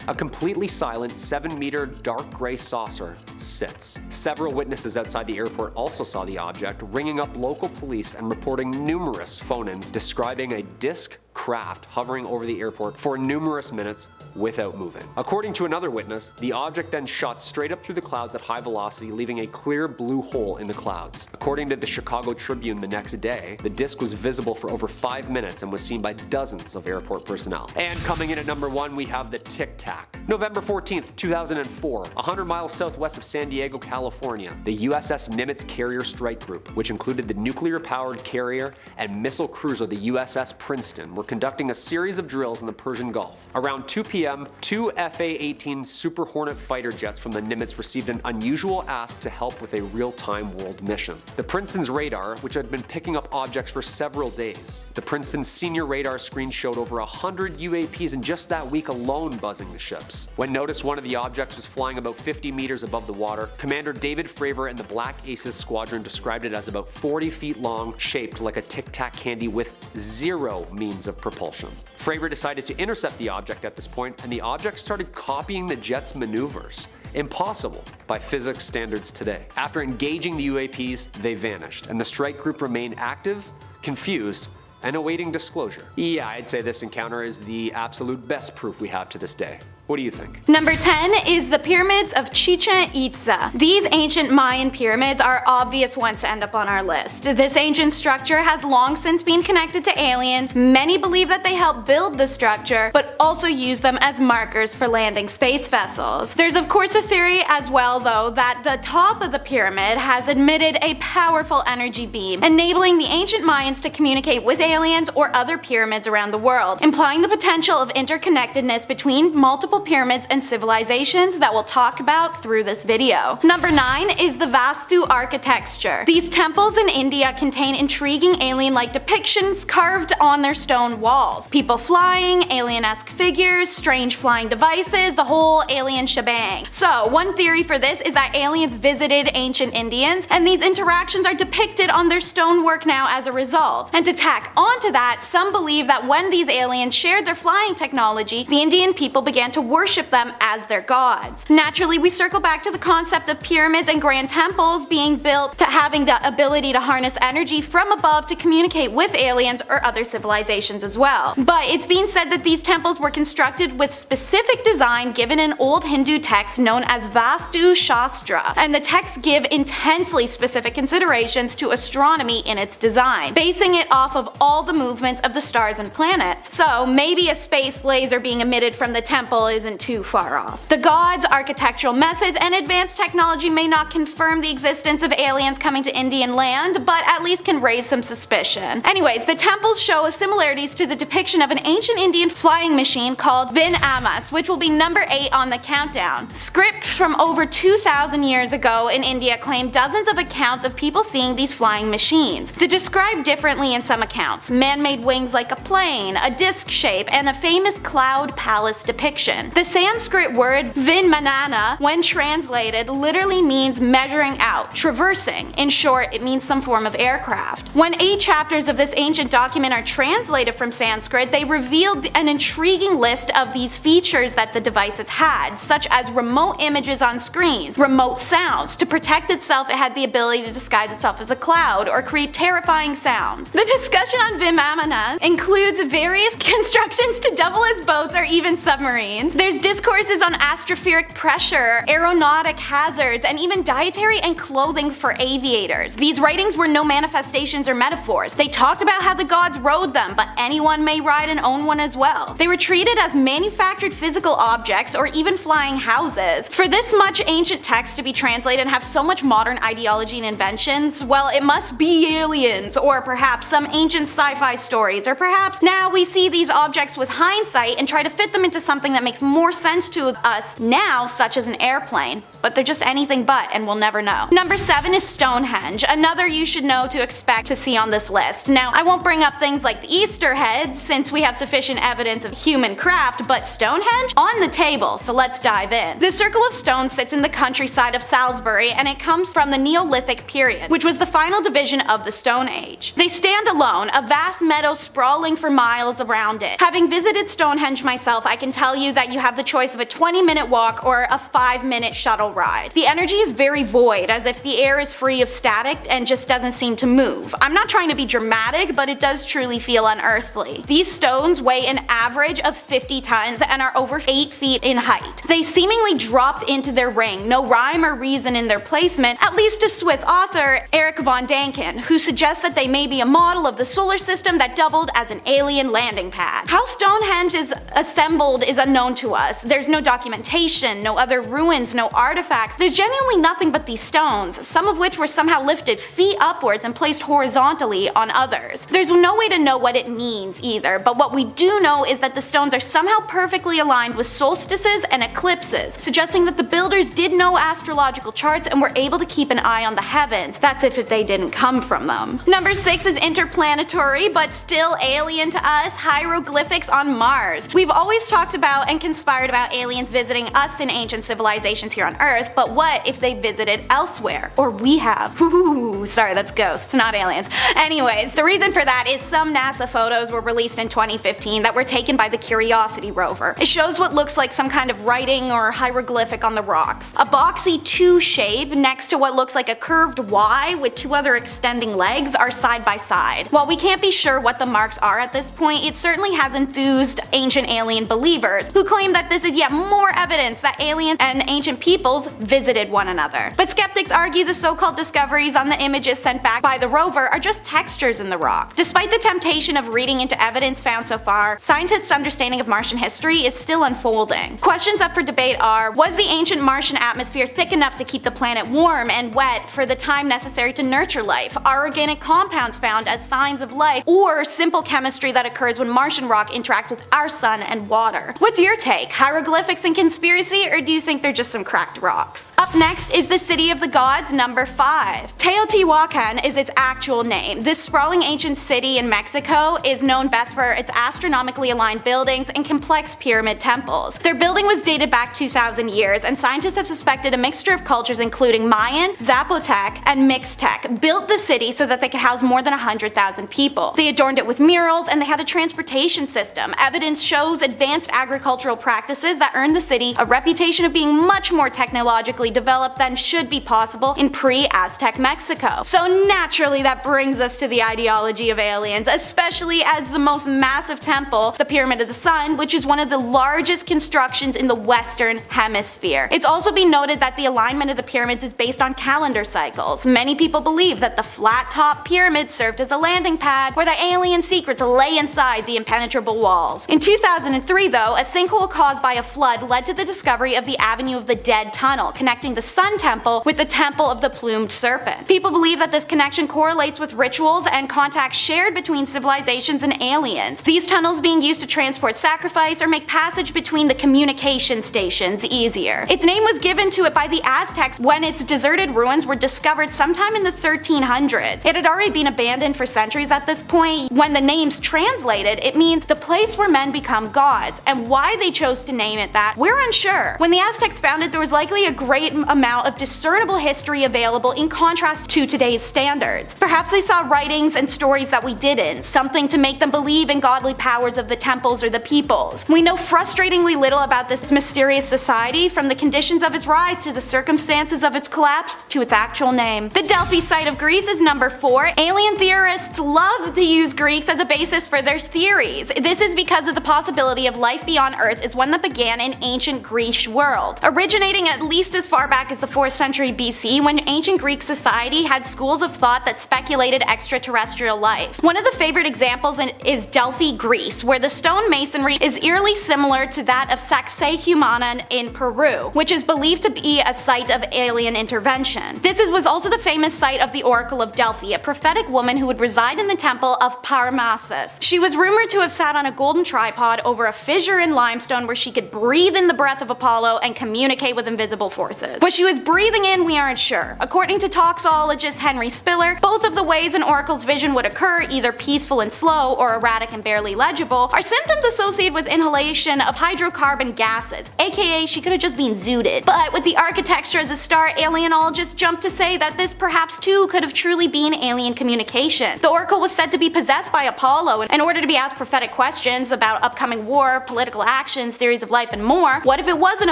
A completely silent 7-meter dark gray saucer sits. Several witnesses outside the airport also saw the object, ringing up local police and reporting numerous phone-ins describing a disc craft hovering over the airport for numerous minutes without moving. According to another witness, the object then shot straight up through the clouds at high velocity, leaving a clear blue hole in the clouds. According to the Chicago Tribune the next day, the disc was visible for over 5 minutes and was seen by dozens of airport personnel. And coming in at number 1, we have the Tic Tac. November 14th, 2004, 100 miles southwest of San Diego, California, the USS Nimitz Carrier Strike Group, which included the nuclear-powered carrier and missile cruiser the USS Princeton, were conducting a series of drills in the Persian Gulf. Around 2 p.m., 2 FA-18 Super Hornet fighter jets from the Nimitz received an unusual ask to help with a real-time world mission. The Princeton's radar, which had been picking up objects for several days. The Princeton's senior radar screen showed over 100 UAPs in just that week alone buzzing the ships. When noticed one of the objects was flying about 50 meters above the water, Commander David Fravor and the Black Aces Squadron described it as about 40 feet long, shaped like a Tic Tac candy with zero means of propulsion. Fravor decided to intercept the object at this point, and the object started copying the jet's maneuvers. Impossible by physics standards today. After engaging the UAPs, they vanished, and the strike group remained active, confused, and awaiting disclosure. Yeah, I'd say this encounter is the absolute best proof we have to this day. What do you think? Number 10 is the pyramids of Chichen Itza. These ancient Mayan pyramids are obvious ones to end up on our list. This ancient structure has long since been connected to aliens. Many believe that they helped build the structure, but also use them as markers for landing space vessels. There's of course a theory as well though that the top of the pyramid has emitted a powerful energy beam, enabling the ancient Mayans to communicate with aliens or other pyramids around the world, implying the potential of interconnectedness between multiple pyramids and civilizations that we'll talk about through this video. Number 9 is the Vastu architecture. These temples in India contain intriguing alien-like depictions carved on their stone walls. People flying, alien-esque figures, strange flying devices, the whole alien shebang. So one theory for this is that aliens visited ancient Indians, and these interactions are depicted on their stonework now as a result. And to tack onto that, some believe that when these aliens shared their flying technology, the Indian people began to worship them as their gods. Naturally, we circle back to the concept of pyramids and grand temples being built to having the ability to harness energy from above to communicate with aliens or other civilizations as well. But it's been said that these temples were constructed with specific design given in old Hindu texts known as Vastu Shastra, and the texts give intensely specific considerations to astronomy in its design, basing it off of all the movements of the stars and planets. So maybe a space laser being emitted from the temple isn't too far off. The gods, architectural methods, and advanced technology may not confirm the existence of aliens coming to Indian land, but at least can raise some suspicion. Anyways, the temples show similarities to the depiction of an ancient Indian flying machine called Vimanas, which will be number 8 on the countdown. Script from over 2,000 years ago in India claimed dozens of accounts of people seeing these flying machines. They're described differently in some accounts. Man-made wings like a plane, a disc shape, and the famous cloud palace depiction. The Sanskrit word Vimanana, when translated, literally means measuring out, traversing. In short, it means some form of aircraft. When 8 chapters of this ancient document are translated from Sanskrit, they revealed an intriguing list of these features that the devices had, such as remote images on screens, remote sounds. To protect itself, it had the ability to disguise itself as a cloud or create terrifying sounds. The discussion on Vimana includes various constructions to double as boats or even submarines. There's discourses on atmospheric pressure, aeronautic hazards, and even dietary and clothing for aviators. These writings were no manifestations or metaphors. They talked about how the gods rode them, but anyone may ride and own one as well. They were treated as manufactured physical objects or even flying houses. For this much ancient text to be translated and have so much modern ideology and inventions, well, it must be aliens, or perhaps some ancient sci-fi stories, or perhaps now we see these objects with hindsight and try to fit them into something that makes more sense to us now, such as an airplane. But they're just anything but, and we'll never know. Number 7 is Stonehenge, another you should know to expect to see on this list. Now, I won't bring up things like the Easter head since we have sufficient evidence of human craft, but Stonehenge? On the table, so let's dive in. The circle of stone sits in the countryside of Salisbury, and it comes from the Neolithic period, which was the final division of the Stone Age. They stand alone, a vast meadow sprawling for miles around it. Having visited Stonehenge myself, I can tell you that that you have the choice of a 20-minute walk or a 5-minute shuttle ride. The energy is very void, as if the air is free of static and just doesn't seem to move. I'm not trying to be dramatic, but it does truly feel unearthly. These stones weigh an average of 50 tons and are over 8 feet in height. They seemingly dropped into their ring, no rhyme or reason in their placement, at least to Swiss author Eric von Däniken, who suggests that they may be a model of the solar system that doubled as an alien landing pad. How Stonehenge is assembled is unknown to us. There's no documentation, no other ruins, no artifacts. There's genuinely nothing but these stones, some of which were somehow lifted feet upwards and placed horizontally on others. There's no way to know what it means either, but what we do know is that the stones are somehow perfectly aligned with solstices and eclipses, suggesting that the builders did know astrological charts and were able to keep an eye on the heavens. That's if they didn't come from them. Number 6 is interplanetary, but still alien to us, hieroglyphics on Mars. We've always talked about and conspired about aliens visiting us in ancient civilizations here on Earth, but what if they visited elsewhere? Or we have. Ooh, sorry, that's ghosts, not aliens. Anyways, the reason for that is some NASA photos were released in 2015 that were taken by the Curiosity rover. It shows what looks like some kind of writing or hieroglyphic on the rocks. A boxy 2 shape next to what looks like a curved Y with 2 other extending legs are side by side. While we can't be sure what the marks are at this point, it certainly has enthused ancient alien believers who claim that this is yet more evidence that aliens and ancient peoples visited one another. But skeptics argue the so-called discoveries on the images sent back by the rover are just textures in the rock. Despite the temptation of reading into evidence found so far, scientists' understanding of Martian history is still unfolding. Questions up for debate are, was the ancient Martian atmosphere thick enough to keep the planet warm and wet for the time necessary to nurture life? Are organic compounds found as signs of life, or simple chemistry that occurs when Martian rock interacts with our sun and water? What's your take? Hieroglyphics and conspiracy, or do you think they're just some cracked rocks? Up next is the City of the Gods, number 5. Teotihuacan is its actual name. This sprawling ancient city in Mexico is known best for its astronomically aligned buildings and complex pyramid temples. Their building was dated back 2,000 years, and scientists have suspected a mixture of cultures including Mayan, Zapotec, and Mixtec built the city so that they could house more than 100,000 people. They adorned it with murals, and they had a transportation system. Evidence shows advanced agricultural practices that earned the city a reputation of being much more technologically developed than should be possible in pre-Aztec Mexico. So naturally that brings us to the ideology of aliens, especially as the most massive temple, the Pyramid of the Sun, which is one of the largest constructions in the Western Hemisphere. It's also been noted that the alignment of the pyramids is based on calendar cycles. Many people believe that the flat-top pyramid served as a landing pad where the alien secrets lay inside the impenetrable walls. In 2003 though, a sinkhole caused by a flood led to the discovery of the Avenue of the Dead tunnel connecting the Sun Temple with the Temple of the Plumed Serpent. People believe that this connection correlates with rituals and contacts shared between civilizations and aliens, these tunnels being used to transport sacrifice or make passage between the communication stations easier. Its name was given to it by the Aztecs when its deserted ruins were discovered sometime in the 1300s. It had already been abandoned for centuries at this point. When the name's translated, it means the place where men become gods, and why they chose to name it that, we're unsure. When the Aztecs found it, there was likely a great amount of discernible history available in contrast to today's standards. Perhaps they saw writings and stories that we didn't, something to make them believe in godly powers of the temples or the peoples. We know frustratingly little about this mysterious society, from the conditions of its rise to the circumstances of its collapse to its actual name. The Delphi site of Greece is number 4. Alien theorists love to use Greeks as a basis for their theories. This is because of the possibility of life beyond Earth is one that began in ancient Greece world, originating at least as far back as the 4th century BC, when ancient Greek society had schools of thought that speculated extraterrestrial life. One of the favorite examples is Delphi, Greece, where the stone masonry is eerily similar to that of Sacsayhuaman in Peru, which is believed to be a site of alien intervention. This was also the famous site of the Oracle of Delphi, a prophetic woman who would reside in the temple of Parnassus. She was rumored to have sat on a golden tripod over a fissure in limestone where she could breathe in the breath of Apollo and communicate with invisible forces. What she was breathing in, we aren't sure. According to toxologist Henry Spiller, both of the ways an oracle's vision would occur, either peaceful and slow or erratic and barely legible, are symptoms associated with inhalation of hydrocarbon gases, aka she could have just been zooted. But with the architecture as a star, alienologists jump to say that this perhaps too could have truly been alien communication. The oracle was said to be possessed by Apollo in order to be asked prophetic questions about upcoming war, political action, questions, theories of life, and more. What if it wasn't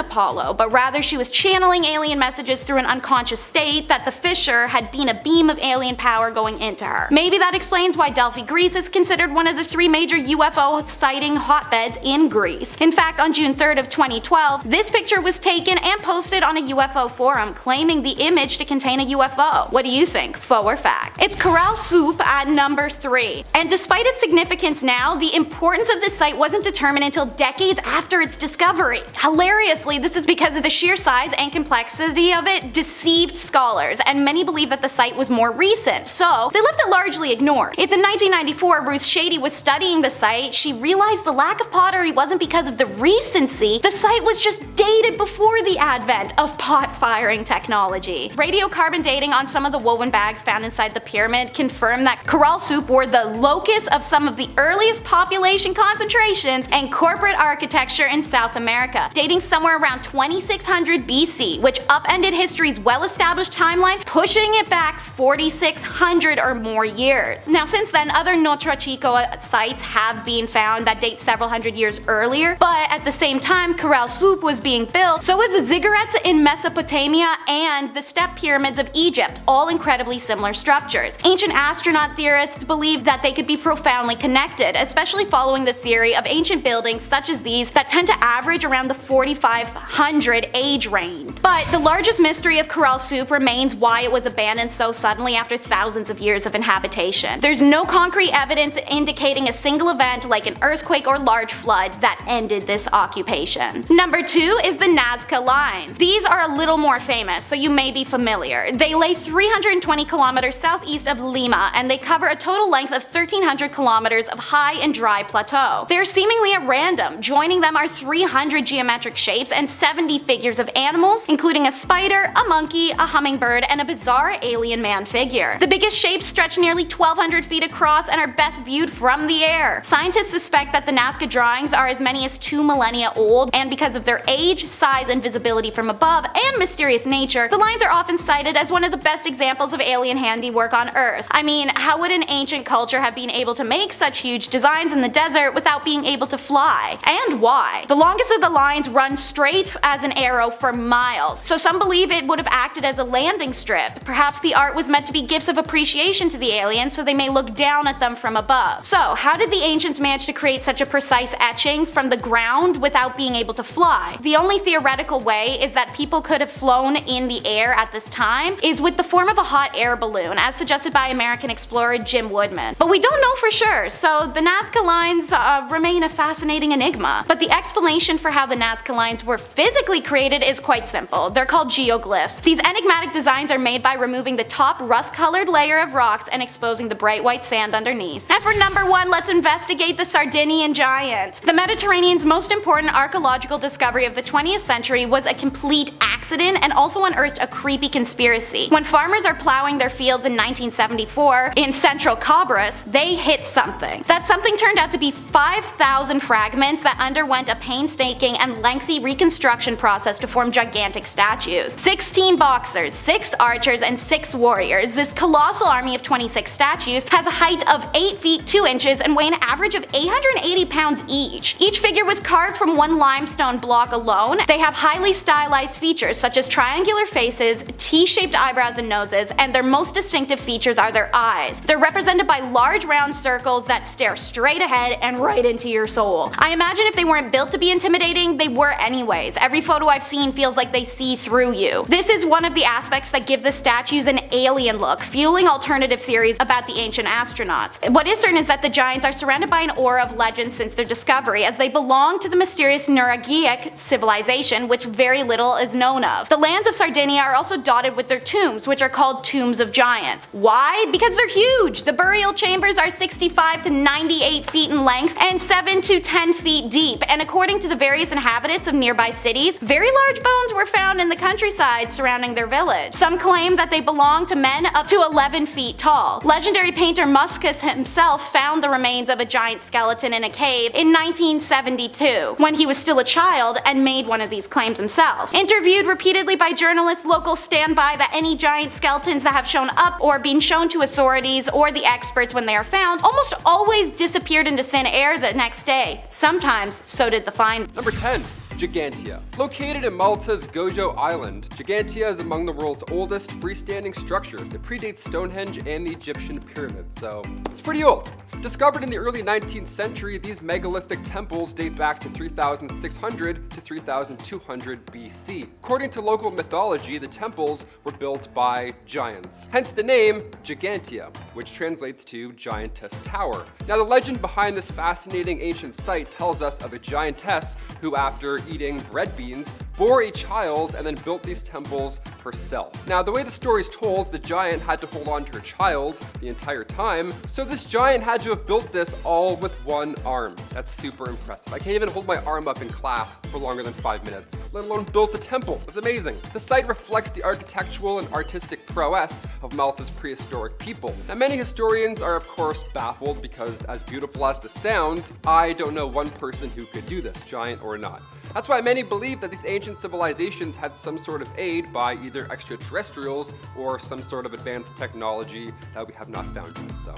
Apollo, but rather she was channeling alien messages through an unconscious state that the fissure had been a beam of alien power going into her? Maybe that explains why Delphi, Greece is considered one of the 3 major UFO sighting hotbeds in Greece. In fact, on June 3rd of 2012, this picture was taken and posted on a UFO forum claiming the image to contain a UFO. What do you think, faux or fact? It's Caral-Supe at number 3. And despite its significance now, the importance of this site wasn't determined until decades after its discovery. Hilariously, this is because of the sheer size and complexity of it deceived scholars, and many believe that the site was more recent, so they left it largely ignored. It's in 1994, Ruth Shady was studying the site. She realized the lack of pottery wasn't because of the recency, the site was just dated before the advent of pot firing technology. Radiocarbon dating on some of the woven bags found inside the pyramid confirmed that Caral-Supe were the locus of some of the earliest population concentrations and corporate architecture in South America, dating somewhere around 2600 BC, which upended history's well-established timeline, pushing it back 4600 or more years. Now since then, other Notre Chico sites have been found that date several hundred years earlier, but at the same time Caral-Supe was being built, so was the ziggurats in Mesopotamia and the step pyramids of Egypt, all incredibly similar structures. Ancient astronaut theorists believed that they could be profoundly connected, especially following the theory of ancient buildings such as these that tend to average around the 4500 age range. But the largest mystery of Caral-Supe remains why it was abandoned so suddenly after thousands of years of inhabitation. There's no concrete evidence indicating a single event like an earthquake or large flood that ended this occupation. Number 2 is the Nazca Lines. These are a little more famous, so you may be familiar. They lay 320 kilometers southeast of Lima, and they cover a total length of 1,300 kilometers of high and dry plateau. They're seemingly at random. Joining them are 300 geometric shapes and 70 figures of animals, including a spider, a monkey, a hummingbird, and a bizarre alien man figure. The biggest shapes stretch nearly 1,200 feet across and are best viewed from the air. Scientists suspect that the Nazca drawings are as many as 2 millennia old, and because of their age, size, and visibility from above, and mysterious nature, the lines are often cited as one of the best examples of alien handiwork on Earth. I mean, how would an ancient culture have been able to make such huge designs in the desert without being able to fly? And why? The longest of the lines run straight as an arrow for miles, so some believe it would have acted as a landing strip. Perhaps the art was meant to be gifts of appreciation to the aliens so they may look down at them from above. So how did the ancients manage to create such a precise etchings from the ground without being able to fly? The only theoretical way is that people could have flown in the air at this time is with the form of a hot air balloon, as suggested by American explorer Jim Woodman. But we don't know for sure, so the Nazca Lines remain a fascinating enigma. But the explanation for how the Nazca Lines were physically created is quite simple. They're called geoglyphs. These enigmatic designs are made by removing the top rust-colored layer of rocks and exposing the bright white sand underneath. And for number 1, let's investigate the Sardinian giant. The Mediterranean's most important archaeological discovery of the 20th century was a complete accident and also unearthed a creepy conspiracy. When farmers are plowing their fields in 1974 in central Cabras, they hit something. That something turned out to be 5,000 fragments that underwent a painstaking and lengthy reconstruction process to form gigantic statues. 16 boxers, 6 archers, and 6 warriors. This colossal army of 26 statues has a height of 8 feet 2 inches and weigh an average of 880 pounds each. Each figure was carved from one limestone block alone. They have highly stylized features such as triangular faces, T-shaped eyebrows and noses, and their most distinctive features are their eyes. They're represented by large round circles that stare straight ahead and right into your soul. I imagine if they weren't built to be intimidating, they were anyways. Every photo I've seen feels like they see through you. This is one of the aspects that give the statues an alien look, fueling alternative theories about the ancient astronauts. What is certain is that the giants are surrounded by an aura of legend since their discovery, as they belong to the mysterious Nuragic civilization, which very little is known of. The lands of Sardinia are also dotted with their tombs, which are called tombs of giants. Why? Because they're huge! The burial chambers are 65 to 98 feet in length and 7 to 10 feet deep, and according to the various inhabitants of nearby cities, very large bones were found in the countryside surrounding their village. Some claim that they belong to men up to 11 feet tall. Legendary painter Muscus himself found the remains of a giant skeleton in a cave in 1972, when he was still a child, and made one of these claims himself. Interviewed repeatedly by journalists, locals stand by that any giant skeletons that have shown up or been shown to authorities or the experts when they are found almost always disappeared into thin air the next day, sometimes So did the find. Number 10. Gigantea. Located in Malta's Gojo Island, Gigantea is among the world's oldest freestanding structures. It predates Stonehenge and the Egyptian pyramids, so it's pretty old. Discovered in the early 19th century, these megalithic temples date back to 3600 to 3200 BC. According to local mythology, the temples were built by giants. Hence the name Gigantea, which translates to giantess tower. Now the legend behind this fascinating ancient site tells us of a giantess who, after eating red beans, bore a child and then built these temples herself. Now, the way the story is told, the giant had to hold on to her child the entire time, so this giant had to have built this all with one arm. That's super impressive. I can't even hold my arm up in class for longer than 5 minutes, let alone build a temple. That's amazing. The site reflects the architectural and artistic prowess of Malta's prehistoric people. Now, many historians are of course baffled because, as beautiful as this sounds, I don't know one person who could do this, giant or not. That's why many believe that these ancient civilizations had some sort of aid by either extraterrestrials or some sort of advanced technology that we have not found yet. So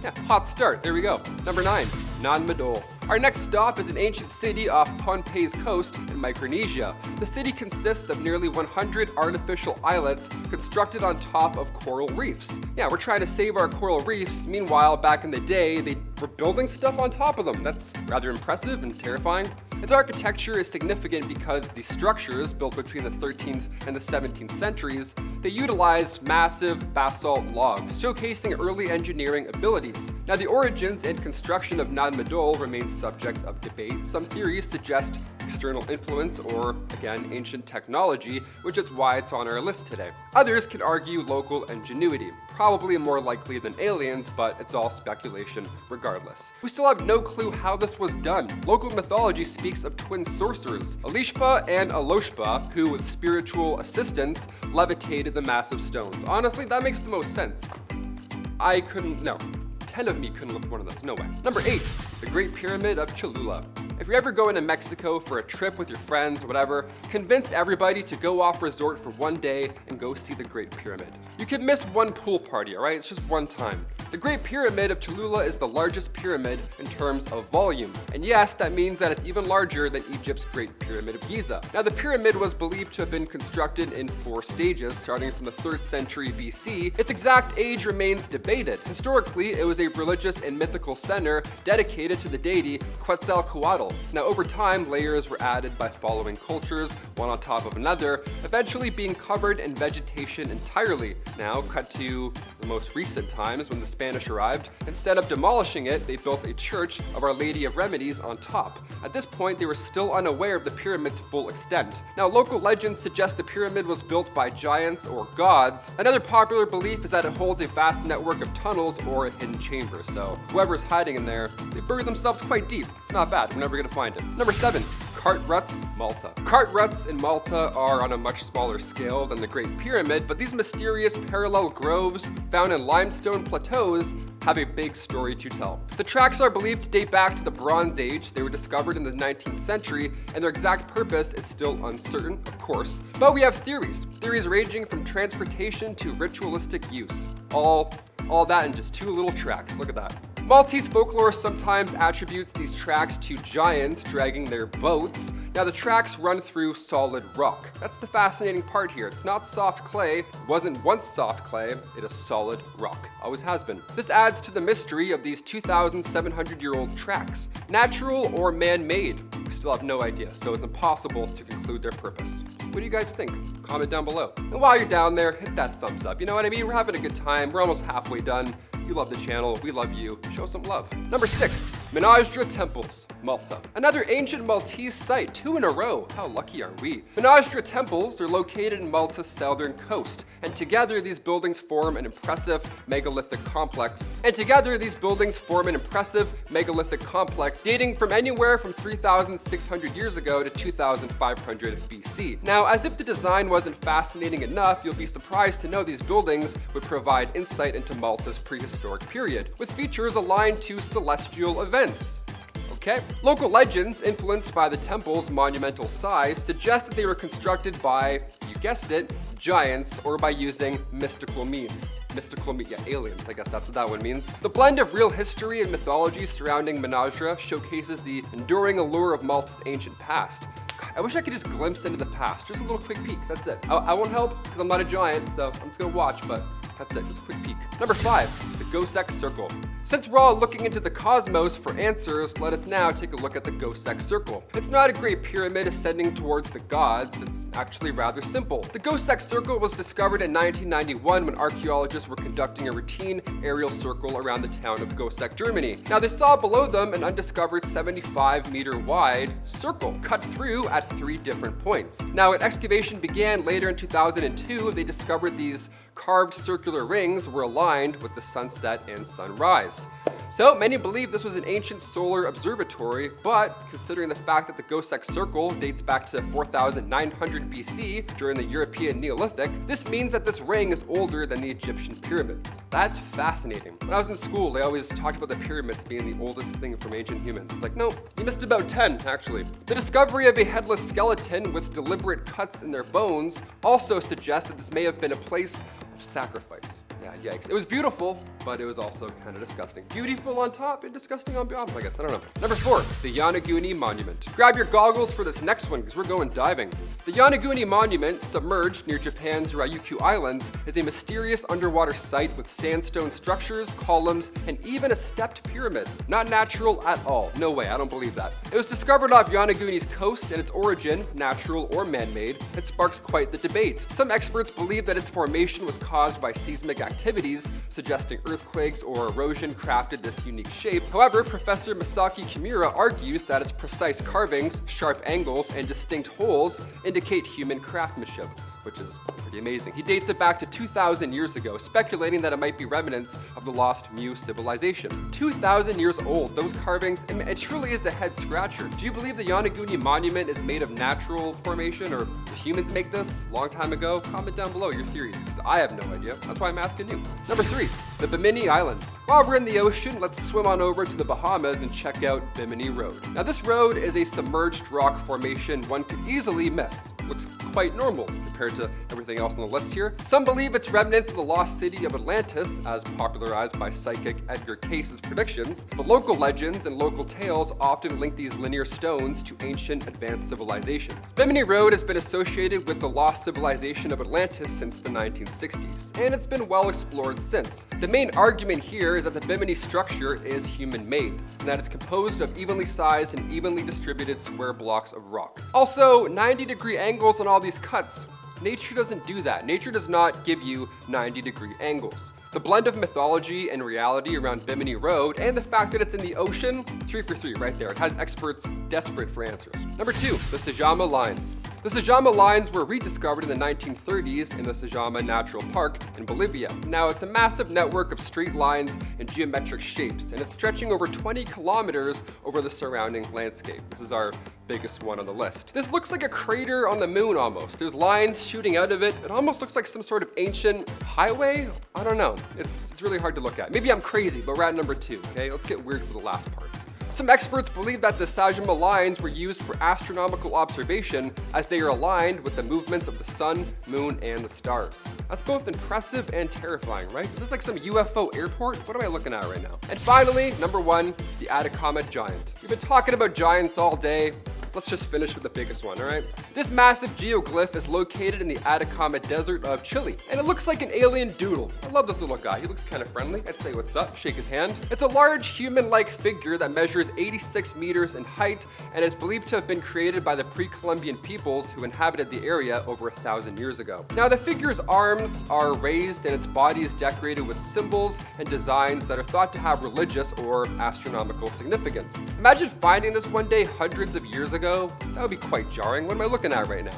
yeah, hot start, there we go. Number 9, Nan Madol. Our next stop is an ancient city off Pohnpei's coast in Micronesia. The city consists of nearly 100 artificial islets constructed on top of coral reefs. Yeah, we're trying to save our coral reefs. Meanwhile, back in the day, they were building stuff on top of them. That's rather impressive and terrifying. Its architecture is significant because the structures, built between the 13th and the 17th centuries, they utilized massive basalt logs, showcasing early engineering abilities. Now, the origins and construction of Nan Madol remain subjects of debate. Some theories suggest external influence or, again, ancient technology, which is why it's on our list today. Others can argue local ingenuity, probably more likely than aliens, but it's all speculation regardless. We still have no clue how this was done. Local mythology speaks of twin sorcerers, Alishpa and Aloshpa, who with spiritual assistance levitated the massive stones. Honestly, that makes the most sense. I couldn't, no. 10 of me couldn't lift one of those, no way. Number 8, the Great Pyramid of Cholula. If you're ever going to Mexico for a trip with your friends or whatever, convince everybody to go off resort for one day and go see the Great Pyramid. You can miss one pool party, all right? It's just one time. The Great Pyramid of Cholula is the largest pyramid in terms of volume. And yes, that means that it's even larger than Egypt's Great Pyramid of Giza. Now, the pyramid was believed to have been constructed in 4 stages, starting from the 3rd century BC. Its exact age remains debated. Historically, it was a religious and mythical center dedicated to the deity Quetzalcoatl. Now, over time, layers were added by following cultures, one on top of another, eventually being covered in vegetation entirely. Now, cut to the most recent times when the Spanish arrived. Instead of demolishing it, they built a church of Our Lady of Remedies on top. At this point, they were still unaware of the pyramid's full extent. Now, local legends suggest the pyramid was built by giants or gods. Another popular belief is that it holds a vast network of tunnels or a hidden chamber, so whoever's hiding in there, they buried themselves quite deep. It's not bad, we're never gonna find it. Number 7, Cart ruts, Malta. Cart ruts in Malta are on a much smaller scale than the Great Pyramid, but these mysterious parallel groves found in limestone plateaus have a big story to tell. The tracks are believed to date back to the Bronze Age. They were discovered in the 19th century, and their exact purpose is still uncertain, of course. But we have theories ranging from transportation to ritualistic use. All that in just 2 little tracks. Look at that. Maltese folklore sometimes attributes these tracks to giants dragging their boats. Now, the tracks run through solid rock. That's the fascinating part here. It's not soft clay. It wasn't once soft clay. It is solid rock. Always has been. This adds to the mystery of these 2,700-year-old tracks. Natural or man-made? We still have no idea, so it's impossible to conclude their purpose. What do you guys think? Comment down below. And while you're down there, hit that thumbs up. You know what I mean? We're having a good time. We're almost halfway done. You love the channel, we love you, show some love. Number 6, Bolivian Temples, Malta. Another ancient Maltese site, 2 in a row. How lucky are we? Bolivian Temples are located in Malta's southern coast, and together these buildings form an impressive megalithic complex. Dating from anywhere from 3,600 years ago to 2,500 BC. Now, as if the design wasn't fascinating enough, you'll be surprised to know these buildings would provide insight into Malta's prehistoric period, with features aligned to celestial events. Okay. Local legends, influenced by the temple's monumental size, suggest that they were constructed by, you guessed it, giants, or by using mystical means. Aliens, I guess that's what that one means. The blend of real history and mythology surrounding Menagera showcases the enduring allure of Malta's ancient past. I wish I could just glimpse into the past, just a little quick peek, that's it. I won't help because I'm not a giant, so I'm just gonna watch, but that's it, just a quick peek. Number 5, the Gosek Circle. Since we're all looking into the cosmos for answers, let us now take a look at the Gosek Circle. It's not a great pyramid ascending towards the gods, it's actually rather simple. The Gosek Circle was discovered in 1991 when archaeologists were conducting a routine aerial circle around the town of Gosek, Germany. Now they saw below them an undiscovered 75-meter wide circle cut through at 3 different points. Now when excavation began later in 2002, they discovered these carved circular rings were aligned with the sunset and sunrise. So many believe this was an ancient solar observatory, but considering the fact that the Gosek Circle dates back to 4900 BC during the European Neolithic, this means that this ring is older than the Egyptian pyramids. That's fascinating. When I was in school, they always talked about the pyramids being the oldest thing from ancient humans. It's like, no, you missed about 10, actually. The discovery of a headless skeleton with deliberate cuts in their bones also suggests that this may have been a place of sacrifice. Yeah, yikes. It was beautiful, but it was also kind of disgusting. Beautiful on top and disgusting on bottom, I guess. I don't know. Number 4, the Yonaguni Monument. Grab your goggles for this next one because we're going diving. The Yonaguni Monument, submerged near Japan's Ryukyu Islands, is a mysterious underwater site with sandstone structures, columns, and even a stepped pyramid. Not natural at all. No way, I don't believe that. It was discovered off Yonaguni's coast, and its origin, natural or man-made, it sparks quite the debate. Some experts believe that its formation was caused by seismic activities, suggesting earthquakes or erosion crafted this unique shape. However, Professor Masaki Kimura argues that its precise carvings, sharp angles, and distinct holes indicate human craftsmanship, which is pretty amazing. He dates it back to 2,000 years ago, speculating that it might be remnants of the lost Mu civilization. 2,000 years old, those carvings, and it truly is a head scratcher. Do you believe the Yonaguni Monument is made of natural formation, or did humans make this a long time ago? Comment down below your theories, because I have no idea. That's why I'm asking you. Number 3, the Bimini Islands. While we're in the ocean, let's swim on over to the Bahamas and check out Bimini Road. Now this road is a submerged rock formation one could easily miss. Looks quite normal compared to everything else on the list here. Some believe it's remnants of the lost city of Atlantis, as popularized by psychic Edgar Case's predictions, but local legends and local tales often link these linear stones to ancient advanced civilizations. Bimini Road has been associated with the lost civilization of Atlantis since the 1960s, and it's been well explored since. The main argument here is that the Bimini structure is human-made, and that it's composed of evenly sized and evenly distributed square blocks of rock. Also, 90-degree angles on all these cuts. Nature doesn't do that. Nature does not give you 90-degree angles. The blend of mythology and reality around Bimini Road and the fact that it's in the ocean, 3 for 3 right there. It has experts desperate for answers. Number 2, the Sajama Lines. The Sajama Lines were rediscovered in the 1930s in the Sajama Natural Park in Bolivia. Now it's a massive network of straight lines and geometric shapes, and it's stretching over 20 kilometers over the surrounding landscape. This is our biggest one on the list. This looks like a crater on the moon almost. There's lines shooting out of it. It almost looks like some sort of ancient highway. I don't know. It's really hard to look at. Maybe I'm crazy, but we're at number 2, okay? Let's get weird for the last parts. Some experts believe that the Sajama lines were used for astronomical observation as they are aligned with the movements of the sun, moon, and the stars. That's both impressive and terrifying, right? Is this like some UFO airport? What am I looking at right now? And finally, number 1, the Atacama Giant. We've been talking about giants all day. Let's just finish with the biggest one, all right? This massive geoglyph is located in the Atacama Desert of Chile, and it looks like an alien doodle. I love this little guy. He looks kind of friendly. I'd say what's up, shake his hand. It's a large human-like figure that measures 86 meters in height and is believed to have been created by the pre-Columbian peoples who inhabited the area over 1,000 years ago. Now, the figure's arms are raised and its body is decorated with symbols and designs that are thought to have religious or astronomical significance. Imagine finding this one day hundreds of years ago. That would be quite jarring. What am I looking at right now?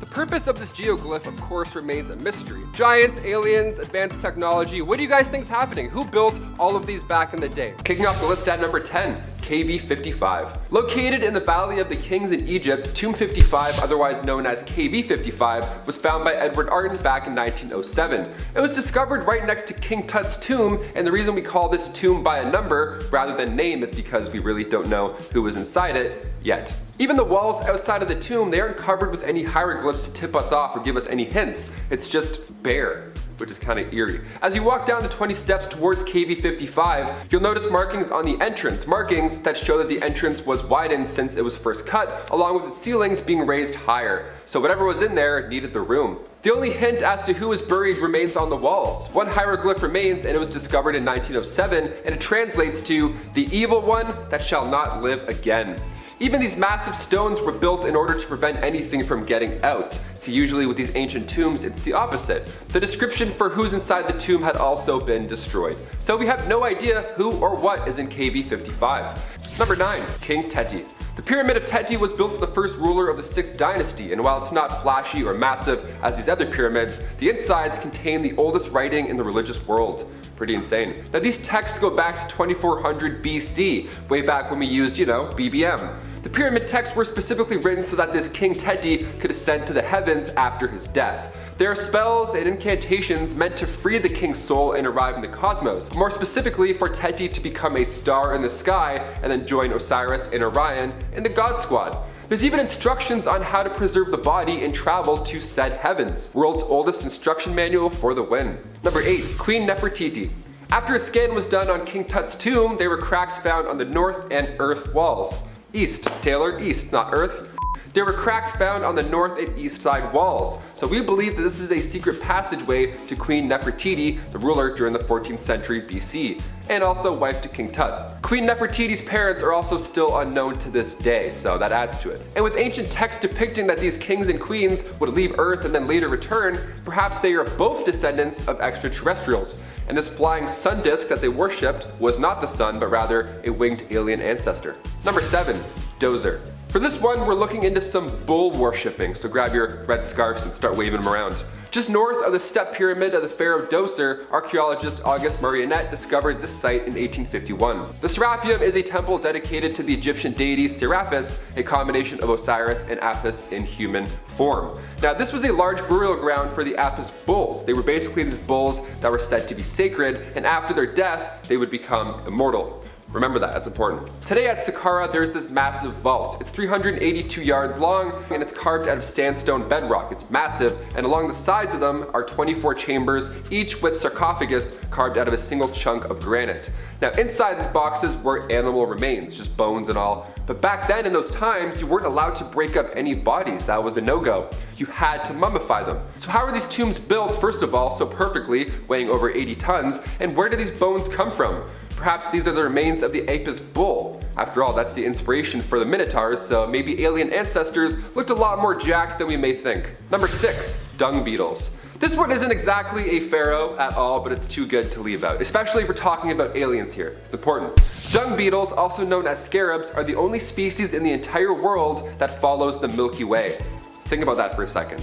The purpose of this geoglyph, of course, remains a mystery. Giants, aliens, advanced technology, what do you guys think is happening? Who built all of these back in the day? Kicking off the list at number 10, KV-55. Located in the Valley of the Kings in Egypt, Tomb 55, otherwise known as KV-55, was found by Edward Arden back in 1907. It was discovered right next to King Tut's tomb, and the reason we call this tomb by a number rather than name is because we really don't know who was inside it yet. Even the walls outside of the tomb, they aren't covered with any hieroglyphs to tip us off or give us any hints. It's just bare, which is kind of eerie. As you walk down the 20 steps towards KV-55, you'll notice markings on the entrance, markings that show that the entrance was widened since it was first cut, along with its ceilings being raised higher. So whatever was in there needed the room. The only hint as to who was buried remains on the walls. One hieroglyph remains, and it was discovered in 1907, and it translates to, "The evil one that shall not live again." Even these massive stones were built in order to prevent anything from getting out. See, usually with these ancient tombs, it's the opposite. The description for who's inside the tomb had also been destroyed. So we have no idea who or what is in KV-55. Number 9, King Teti. The Pyramid of Teti was built for the first ruler of the 6th dynasty, and while it's not flashy or massive as these other pyramids, the insides contain the oldest writing in the religious world. Pretty insane. Now these texts go back to 2400 BC, way back when we used, BBM. The pyramid texts were specifically written so that this King Teti could ascend to the heavens after his death. There are spells and incantations meant to free the king's soul and arrive in the cosmos. More specifically, for Teti to become a star in the sky and then join Osiris and Orion in the God Squad. There's even instructions on how to preserve the body and travel to said heavens. World's oldest instruction manual for the win. Number 8, Queen Nefertiti. After a scan was done on King Tut's tomb, there were cracks found on the north and earth walls. East, Taylor, east, not earth. There were cracks found on the north and east side walls, so we believe that this is a secret passageway to Queen Nefertiti, the ruler during the 14th century BC, and also wife to King Tut. Queen Nefertiti's parents are also still unknown to this day, so that adds to it. And with ancient texts depicting that these kings and queens would leave Earth and then later return, perhaps they are both descendants of extraterrestrials. And this flying sun disk that they worshipped was not the sun, but rather a winged alien ancestor. Number 7, Dozer. For this one, we're looking into some bull worshipping, so grab your red scarves and start waving them around. Just north of the step pyramid of the Pharaoh Dozer, archaeologist August Marionette discovered this site in 1851. The Serapium is a temple dedicated to the Egyptian deity Serapis, a combination of Osiris and Apis in human form. Now, this was a large burial ground for the Apis bulls. They were basically these bulls that were said to be sacred, and after their death, they would become immortal. Remember that, that's important. Today at Saqqara, there's this massive vault. It's 382 yards long, and it's carved out of sandstone bedrock. It's massive, and along the sides of them are 24 chambers, each with sarcophagus carved out of a single chunk of granite. Now inside these boxes were animal remains, just bones and all. But back then in those times, you weren't allowed to break up any bodies. That was a no-go. You had to mummify them. So how are these tombs built, first of all, so perfectly, weighing over 80 tons, and where do these bones come from? Perhaps these are the remains of the Apis bull. After all, that's the inspiration for the Minotaurs, so maybe alien ancestors looked a lot more jacked than we may think. Number 6, dung beetles. This one isn't exactly a pharaoh at all, but it's too good to leave out, especially if we're talking about aliens here. It's important. Dung beetles, also known as scarabs, are the only species in the entire world that follows the Milky Way. Think about that for a second.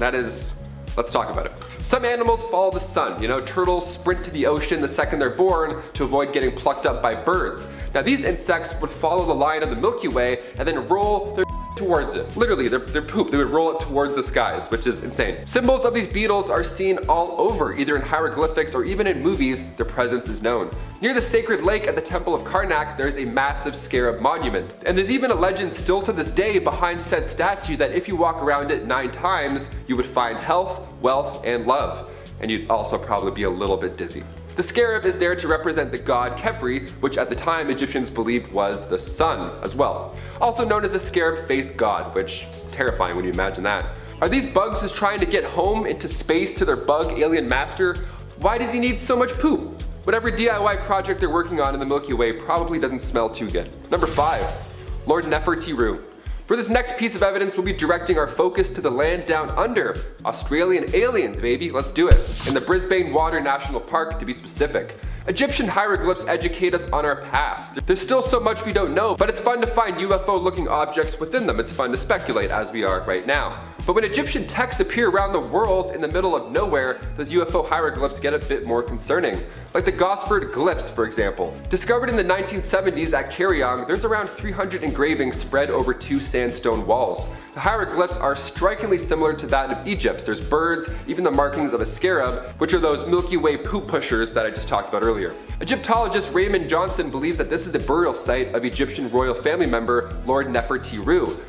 Let's talk about it. Some animals follow the sun. Turtles sprint to the ocean the second they're born to avoid getting plucked up by birds. Now these insects would follow the line of the Milky Way and then roll their towards it. Literally, their poop, they would roll it towards the skies, which is insane. Symbols of these beetles are seen all over, either in hieroglyphics or even in movies. Their presence is known. Near the sacred lake at the Temple of Karnak, there's a massive scarab monument. And there's even a legend still to this day behind said statue that if you walk around it 9 times, you would find health, wealth, and love. And you'd also probably be a little bit dizzy. The scarab is there to represent the god Khepri, which at the time Egyptians believed was the sun as well. Also known as the scarab-faced god, which terrifying when you imagine that. Are these bugs just trying to get home into space to their bug alien master? Why does he need so much poop? Whatever DIY project they're working on in the Milky Way probably doesn't smell too good. Number 5, Lord Nefertiru. For this next piece of evidence, we'll be directing our focus to the land down under. Australian aliens, baby, let's do it. In the Brisbane Water National Park, to be specific. Egyptian hieroglyphs educate us on our past. There's still so much we don't know, but it's fun to find UFO-looking objects within them. It's fun to speculate, as we are right now. But when Egyptian texts appear around the world in the middle of nowhere, those UFO hieroglyphs get a bit more concerning. Like the Gosford glyphs, for example. Discovered in the 1970s at Caral-Supe, there's around 300 engravings spread over 2 sandstone walls. The hieroglyphs are strikingly similar to that of Egypt's. There's birds, even the markings of a scarab, which are those Milky Way poop pushers that I just talked about earlier. Egyptologist Raymond Johnson believes that this is the burial site of Egyptian royal family member Lord Nefertiti,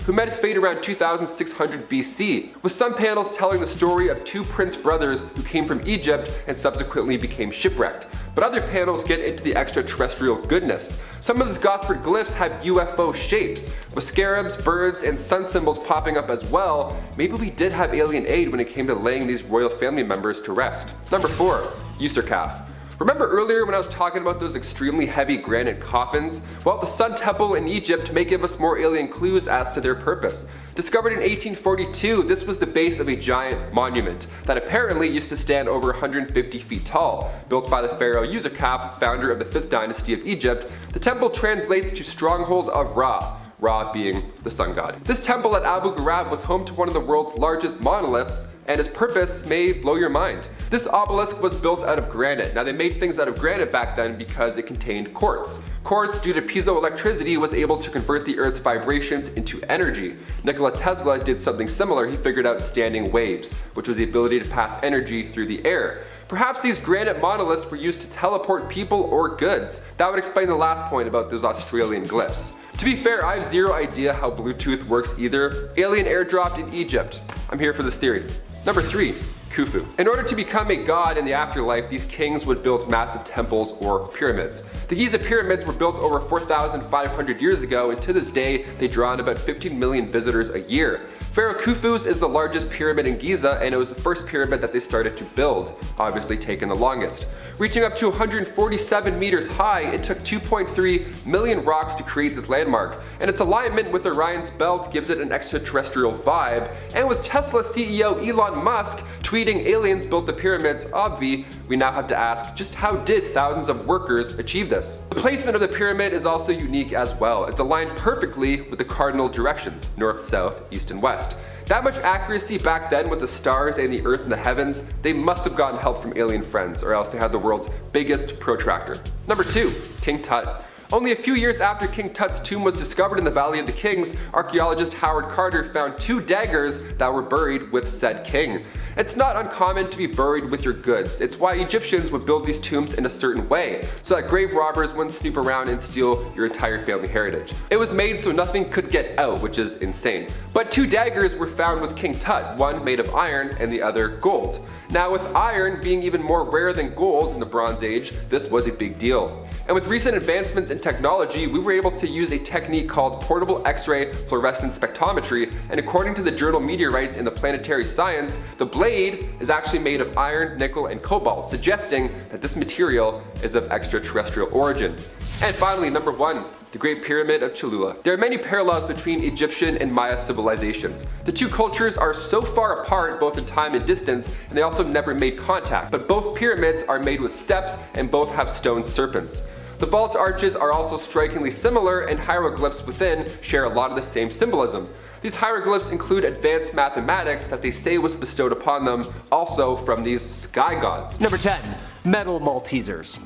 who met his fate around 2600 BC, with some panels telling the story of 2 prince brothers who came from Egypt and subsequently became shipwrecked. But other panels get into the extraterrestrial goodness. Some of these Gosford glyphs have UFO shapes, with scarabs, birds, and sun symbols popping up as well. Maybe we did have alien aid when it came to laying these royal family members to rest. Number 4. Usercaf. Remember earlier when I was talking about those extremely heavy granite coffins? Well, the Sun Temple in Egypt may give us more alien clues as to their purpose. Discovered in 1842, this was the base of a giant monument that apparently used to stand over 150 feet tall. Built by the pharaoh Userkaf, founder of the 5th dynasty of Egypt, the temple translates to stronghold of Ra. Ra being the sun god. This temple at Abu Ghraib was home to one of the world's largest monoliths, and its purpose may blow your mind. This obelisk was built out of granite. Now they made things out of granite back then because it contained quartz. Quartz, due to piezoelectricity, was able to convert the Earth's vibrations into energy. Nikola Tesla did something similar. He figured out standing waves, which was the ability to pass energy through the air. Perhaps these granite monoliths were used to teleport people or goods. That would explain the last point about those Australian glyphs. To be fair, I have zero idea how Bluetooth works either. Alien airdropped in Egypt. I'm here for this theory. Number 3. Khufu. In order to become a god in the afterlife, these kings would build massive temples or pyramids. The Giza pyramids were built over 4,500 years ago, and to this day, they draw in about 15 million visitors a year. Pharaoh Khufu's is the largest pyramid in Giza, and it was the first pyramid that they started to build, obviously taking the longest. Reaching up to 147 meters high, it took 2.3 million rocks to create this landmark, and its alignment with Orion's belt gives it an extraterrestrial vibe. And with Tesla CEO Elon Musk tweeting aliens built the pyramids, obvi, we now have to ask, just how did thousands of workers achieve this? The placement of the pyramid is also unique as well. It's aligned perfectly with the cardinal directions, north, south, east, and west. That much accuracy back then with the stars and the earth and the heavens, they must have gotten help from alien friends, or else they had the world's biggest protractor. Number 2. King Tut. Only a few years after King Tut's tomb was discovered in the Valley of the Kings, archaeologist Howard Carter found 2 daggers that were buried with said king. It's not uncommon to be buried with your goods. It's why Egyptians would build these tombs in a certain way, so that grave robbers wouldn't snoop around and steal your entire family heritage. It was made so nothing could get out, which is insane. But 2 daggers were found with King Tut, one made of iron and the other gold. Now, with iron being even more rare than gold in the Bronze Age, this was a big deal. And with recent advancements in technology, we were able to use a technique called portable X-ray fluorescence spectrometry, and according to the journal Meteorites in the Planetary Science, the blade is actually made of iron, nickel, and cobalt, suggesting that this material is of extraterrestrial origin. And finally, number 1. The Great Pyramid of Cholula. There are many parallels between Egyptian and Maya civilizations. The 2 cultures are so far apart both in time and distance, and they also never made contact, but both pyramids are made with steps and both have stone serpents. The vault arches are also strikingly similar, and hieroglyphs within share a lot of the same symbolism. These hieroglyphs include advanced mathematics that they say was bestowed upon them, also from these sky gods. Number 10. Metal Maltesers.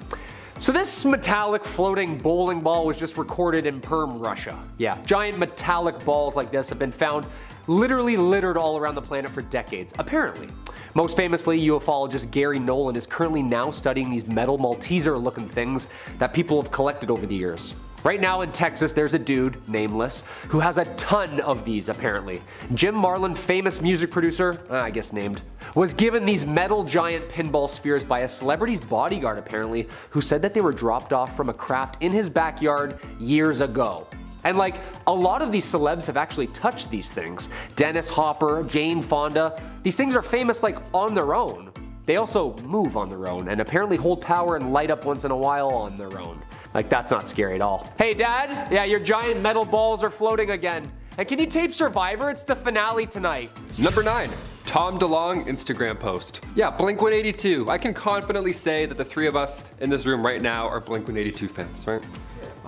So this metallic floating bowling ball was just recorded in Perm, Russia. Yeah, giant metallic balls like this have been found literally littered all around the planet for decades, apparently. Most famously, ufologist Gary Nolan is currently now studying these metal Malteser looking things that people have collected over the years. Right now in Texas, there's a dude, nameless, who has a ton of these apparently. Jim Marlin, famous music producer, I guess named, was given these metal giant pinball spheres by a celebrity's bodyguard apparently, who said that they were dropped off from a craft in his backyard years ago. And like, a lot of these celebs have actually touched these things. Dennis Hopper, Jane Fonda, these things are famous like on their own. They also move on their own and apparently hold power and light up once in a while on their own. Like, that's not scary at all. Hey dad, yeah, your giant metal balls are floating again. And can you tape Survivor? It's the finale tonight. Number 9. Tom DeLonge Instagram post. Yeah, Blink-182. I can confidently say that the 3 of us in this room right now are Blink-182 fans, right?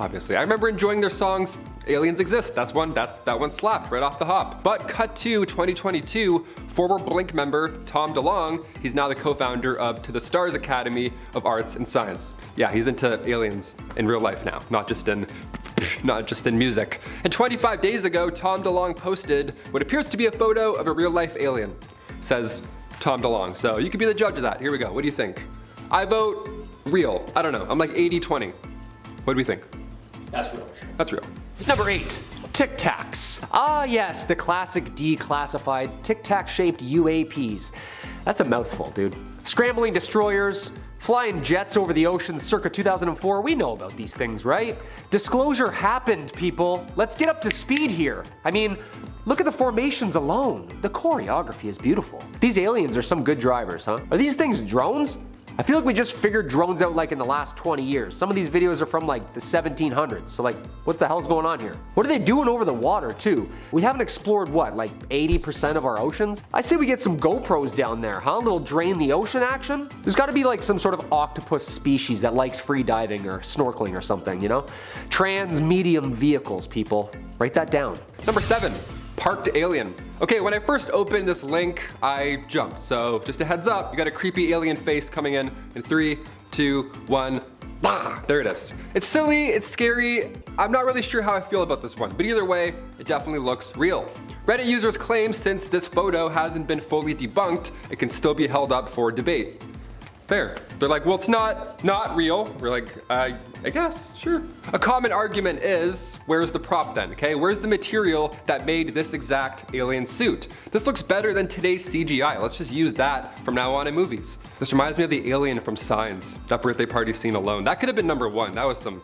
obviously. I remember enjoying their songs. Aliens Exist, that one slapped right off the hop. But cut to 2022, former Blink member Tom DeLonge, he's now the co-founder of To the Stars Academy of Arts and Science. Yeah, he's into aliens in real life now, not just in music. And 25 days ago, Tom DeLonge posted what appears to be a photo of a real-life alien. Says Tom DeLonge. So you can be the judge of that. Here we go. What do you think? I vote real. I don't know. I'm like 80-20. What do we think? That's real. That's real. Number 8. Tic Tacs. Ah yes, the classic declassified Tic Tac shaped UAPs. That's a mouthful, dude. Scrambling destroyers, flying jets over the oceans circa 2004, we know about these things, right? Disclosure happened, people. Let's get up to speed here. I mean, look at the formations alone. The choreography is beautiful. These aliens are some good drivers, huh? Are these things drones? I feel like we just figured drones out like in the last 20 years. Some of these videos are from like the 1700s, so like what the hell's going on here? What are they doing over the water too? We haven't explored what, like 80% of our oceans? I say we get some GoPros down there, huh? A little drain the ocean action? There's gotta be like some sort of octopus species that likes free diving or snorkeling or something, you know? Trans-medium vehicles, people. Write that down. Number 7. Parked alien. Okay, when I first opened this link, I jumped. So just a heads up, you got a creepy alien face coming in 3, 2, 1. Bah, there it is. It's silly, it's scary. I'm not really sure how I feel about this one, but either way, it definitely looks real. Reddit users claim since this photo hasn't been fully debunked, it can still be held up for debate. Fair. They're like, well, it's not real. We're like, I guess, sure. A common argument is, where's the prop then, okay? Where's the material that made this exact alien suit? This looks better than today's CGI. Let's just use that from now on in movies. This reminds me of the alien from Signs. That birthday party scene alone. That could have been number 1. That was some,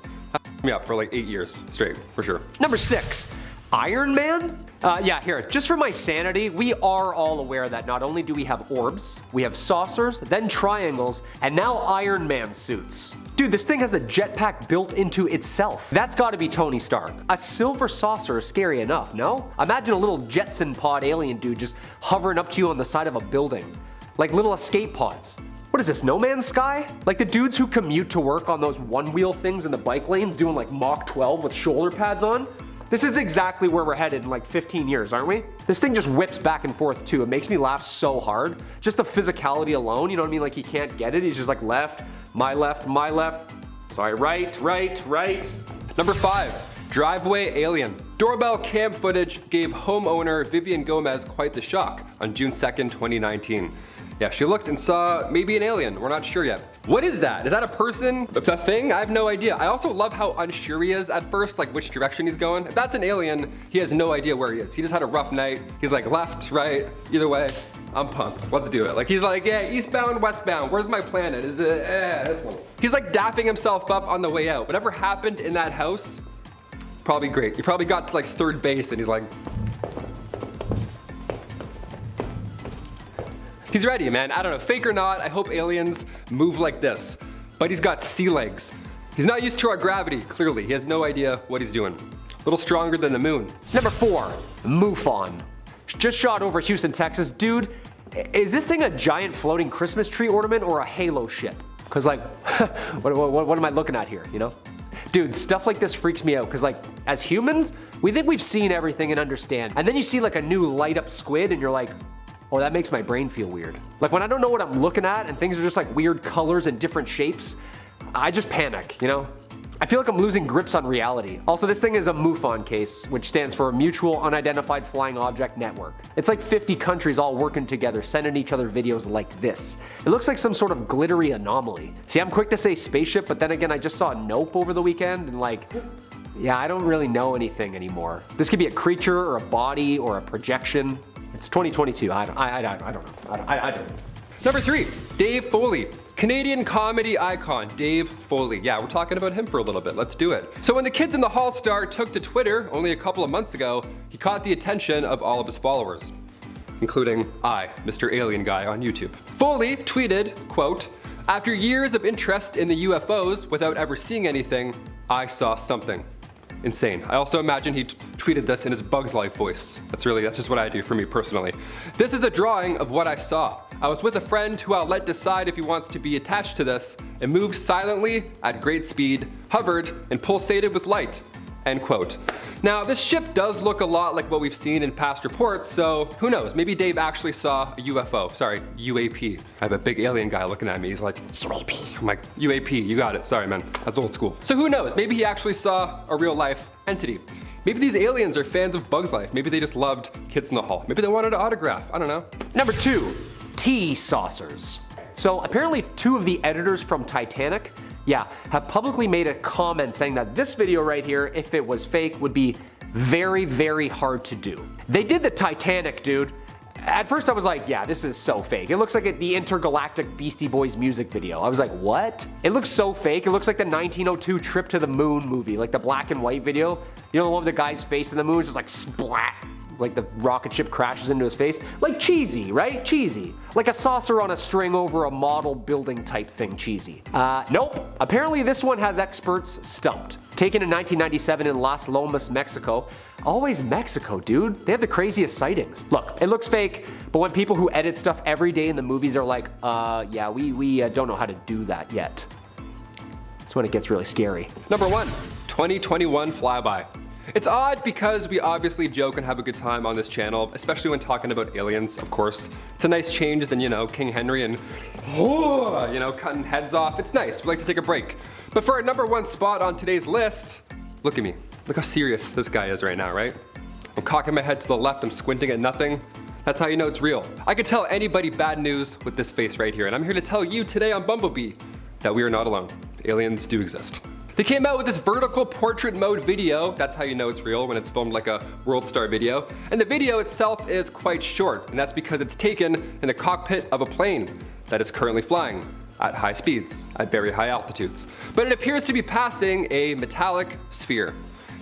me up for like 8 years straight, for sure. Number 6. Iron Man? Yeah, here, just for my sanity, we are all aware that not only do we have orbs, we have saucers, then triangles, and now Iron Man suits. Dude, this thing has a jetpack built into itself. That's gotta be Tony Stark. A silver saucer is scary enough, no? Imagine a little Jetson pod alien dude just hovering up to you on the side of a building. Like little escape pods. What is this, No Man's Sky? Like the dudes who commute to work on those one-wheel things in the bike lanes doing like Mach 12 with shoulder pads on? This is exactly where we're headed in like 15 years, aren't we? This thing just whips back and forth too. It makes me laugh so hard. Just the physicality alone, you know what I mean? Like he can't get it. He's just like left, my left, my left. Sorry, right, right, right. Number 5, driveway alien. Doorbell cam footage gave homeowner Vivian Gomez quite the shock on June 2nd, 2019. Yeah, she looked and saw maybe an alien. We're not sure yet. What is that? Is that a person? A thing? I have no idea. I also love how unsure he is at first, like which direction he's going. If that's an alien, he has no idea where he is. He just had a rough night. He's like left, right, either way. I'm pumped. Let's do it. Like he's like, yeah, eastbound, westbound. Where's my planet? Is it this one? He's like dapping himself up on the way out. Whatever happened in that house, probably great. He probably got to like third base and he's like, he's ready, man. I don't know, fake or not, I hope aliens move like this. But he's got sea legs. He's not used to our gravity, clearly. He has no idea what he's doing. A little stronger than the moon. Number 4, MUFON. Just shot over Houston, Texas. Dude, is this thing a giant floating Christmas tree ornament or a Halo ship? Cause like, what am I looking at here, you know? Dude, stuff like this freaks me out, cause like, as humans, we think we've seen everything and understand. And then you see like a new light up squid and you're like, oh, that makes my brain feel weird. Like when I don't know what I'm looking at and things are just like weird colors and different shapes, I just panic, you know? I feel like I'm losing grips on reality. Also, this thing is a MUFON case, which stands for Mutual Unidentified Flying Object Network. It's like 50 countries all working together, sending each other videos like this. It looks like some sort of glittery anomaly. See, I'm quick to say spaceship, but then again, I just saw Nope over the weekend and like, yeah, I don't really know anything anymore. This could be a creature or a body or a projection. It's 2022. I don't know. Number 3, Dave Foley. Canadian comedy icon, Dave Foley. Yeah, we're talking about him for a little bit. Let's do it. So when the Kids in the Hall star took to Twitter only a couple of months ago, he caught the attention of all of his followers, including I, Mr. Alien Guy on YouTube. Foley tweeted, quote, "After years of interest in the UFOs without ever seeing anything, I saw something." Insane. I also imagine he tweeted this in his Bugs Life voice. That's just what I do for me personally. "This is a drawing of what I saw. I was with a friend who I'll let decide if he wants to be attached to this. It moved silently, at great speed, hovered, and pulsated with light." End quote. Now, this ship does look a lot like what we've seen in past reports, so who knows, maybe Dave actually saw a UFO, sorry, UAP. I have a big alien guy looking at me, he's like, UAP. I'm like, UAP, you got it, sorry man, that's old school. So who knows, maybe he actually saw a real life entity. Maybe these aliens are fans of Bug's Life, maybe they just loved Kids in the Hall, maybe they wanted an autograph, I don't know. Number 2, tea saucers. So apparently 2 of the editors from Titanic, have publicly made a comment saying that this video right here, if it was fake, would be very, very hard to do. They did the Titanic, dude. At first I was like, yeah, this is so fake. It looks like the intergalactic Beastie Boys music video. I was like, what? It looks so fake. It looks like the 1902 Trip to the Moon movie, like the black and white video. You know, the one with the guy's face in the moon is just like splat. Like the rocket ship crashes into his face. Like cheesy, right? Cheesy. Like a saucer on a string over a model building type thing cheesy. Nope. Apparently this one has experts stumped. Taken in 1997 in Las Lomas, Mexico. Always Mexico, dude. They have the craziest sightings. Look, it looks fake, but when people who edit stuff every day in the movies are like, yeah, we don't know how to do that yet. That's when it gets really scary. Number 1, 2021 flyby. It's odd because we obviously joke and have a good time on this channel, especially when talking about aliens, of course. It's a nice change than, you know, King Henry and, you know, cutting heads off. It's nice, we like to take a break. But for our number 1 spot on today's list, look at me. Look how serious this guy is right now, right? I'm cocking my head to the left, I'm squinting at nothing. That's how you know it's real. I could tell anybody bad news with this face right here, and I'm here to tell you today on Bumblebee that we are not alone. Aliens do exist. They came out with this vertical portrait mode video. That's how you know it's real, when it's filmed like a World Star video. And the video itself is quite short, and that's because it's taken in the cockpit of a plane that is currently flying at high speeds, at very high altitudes. But it appears to be passing a metallic sphere.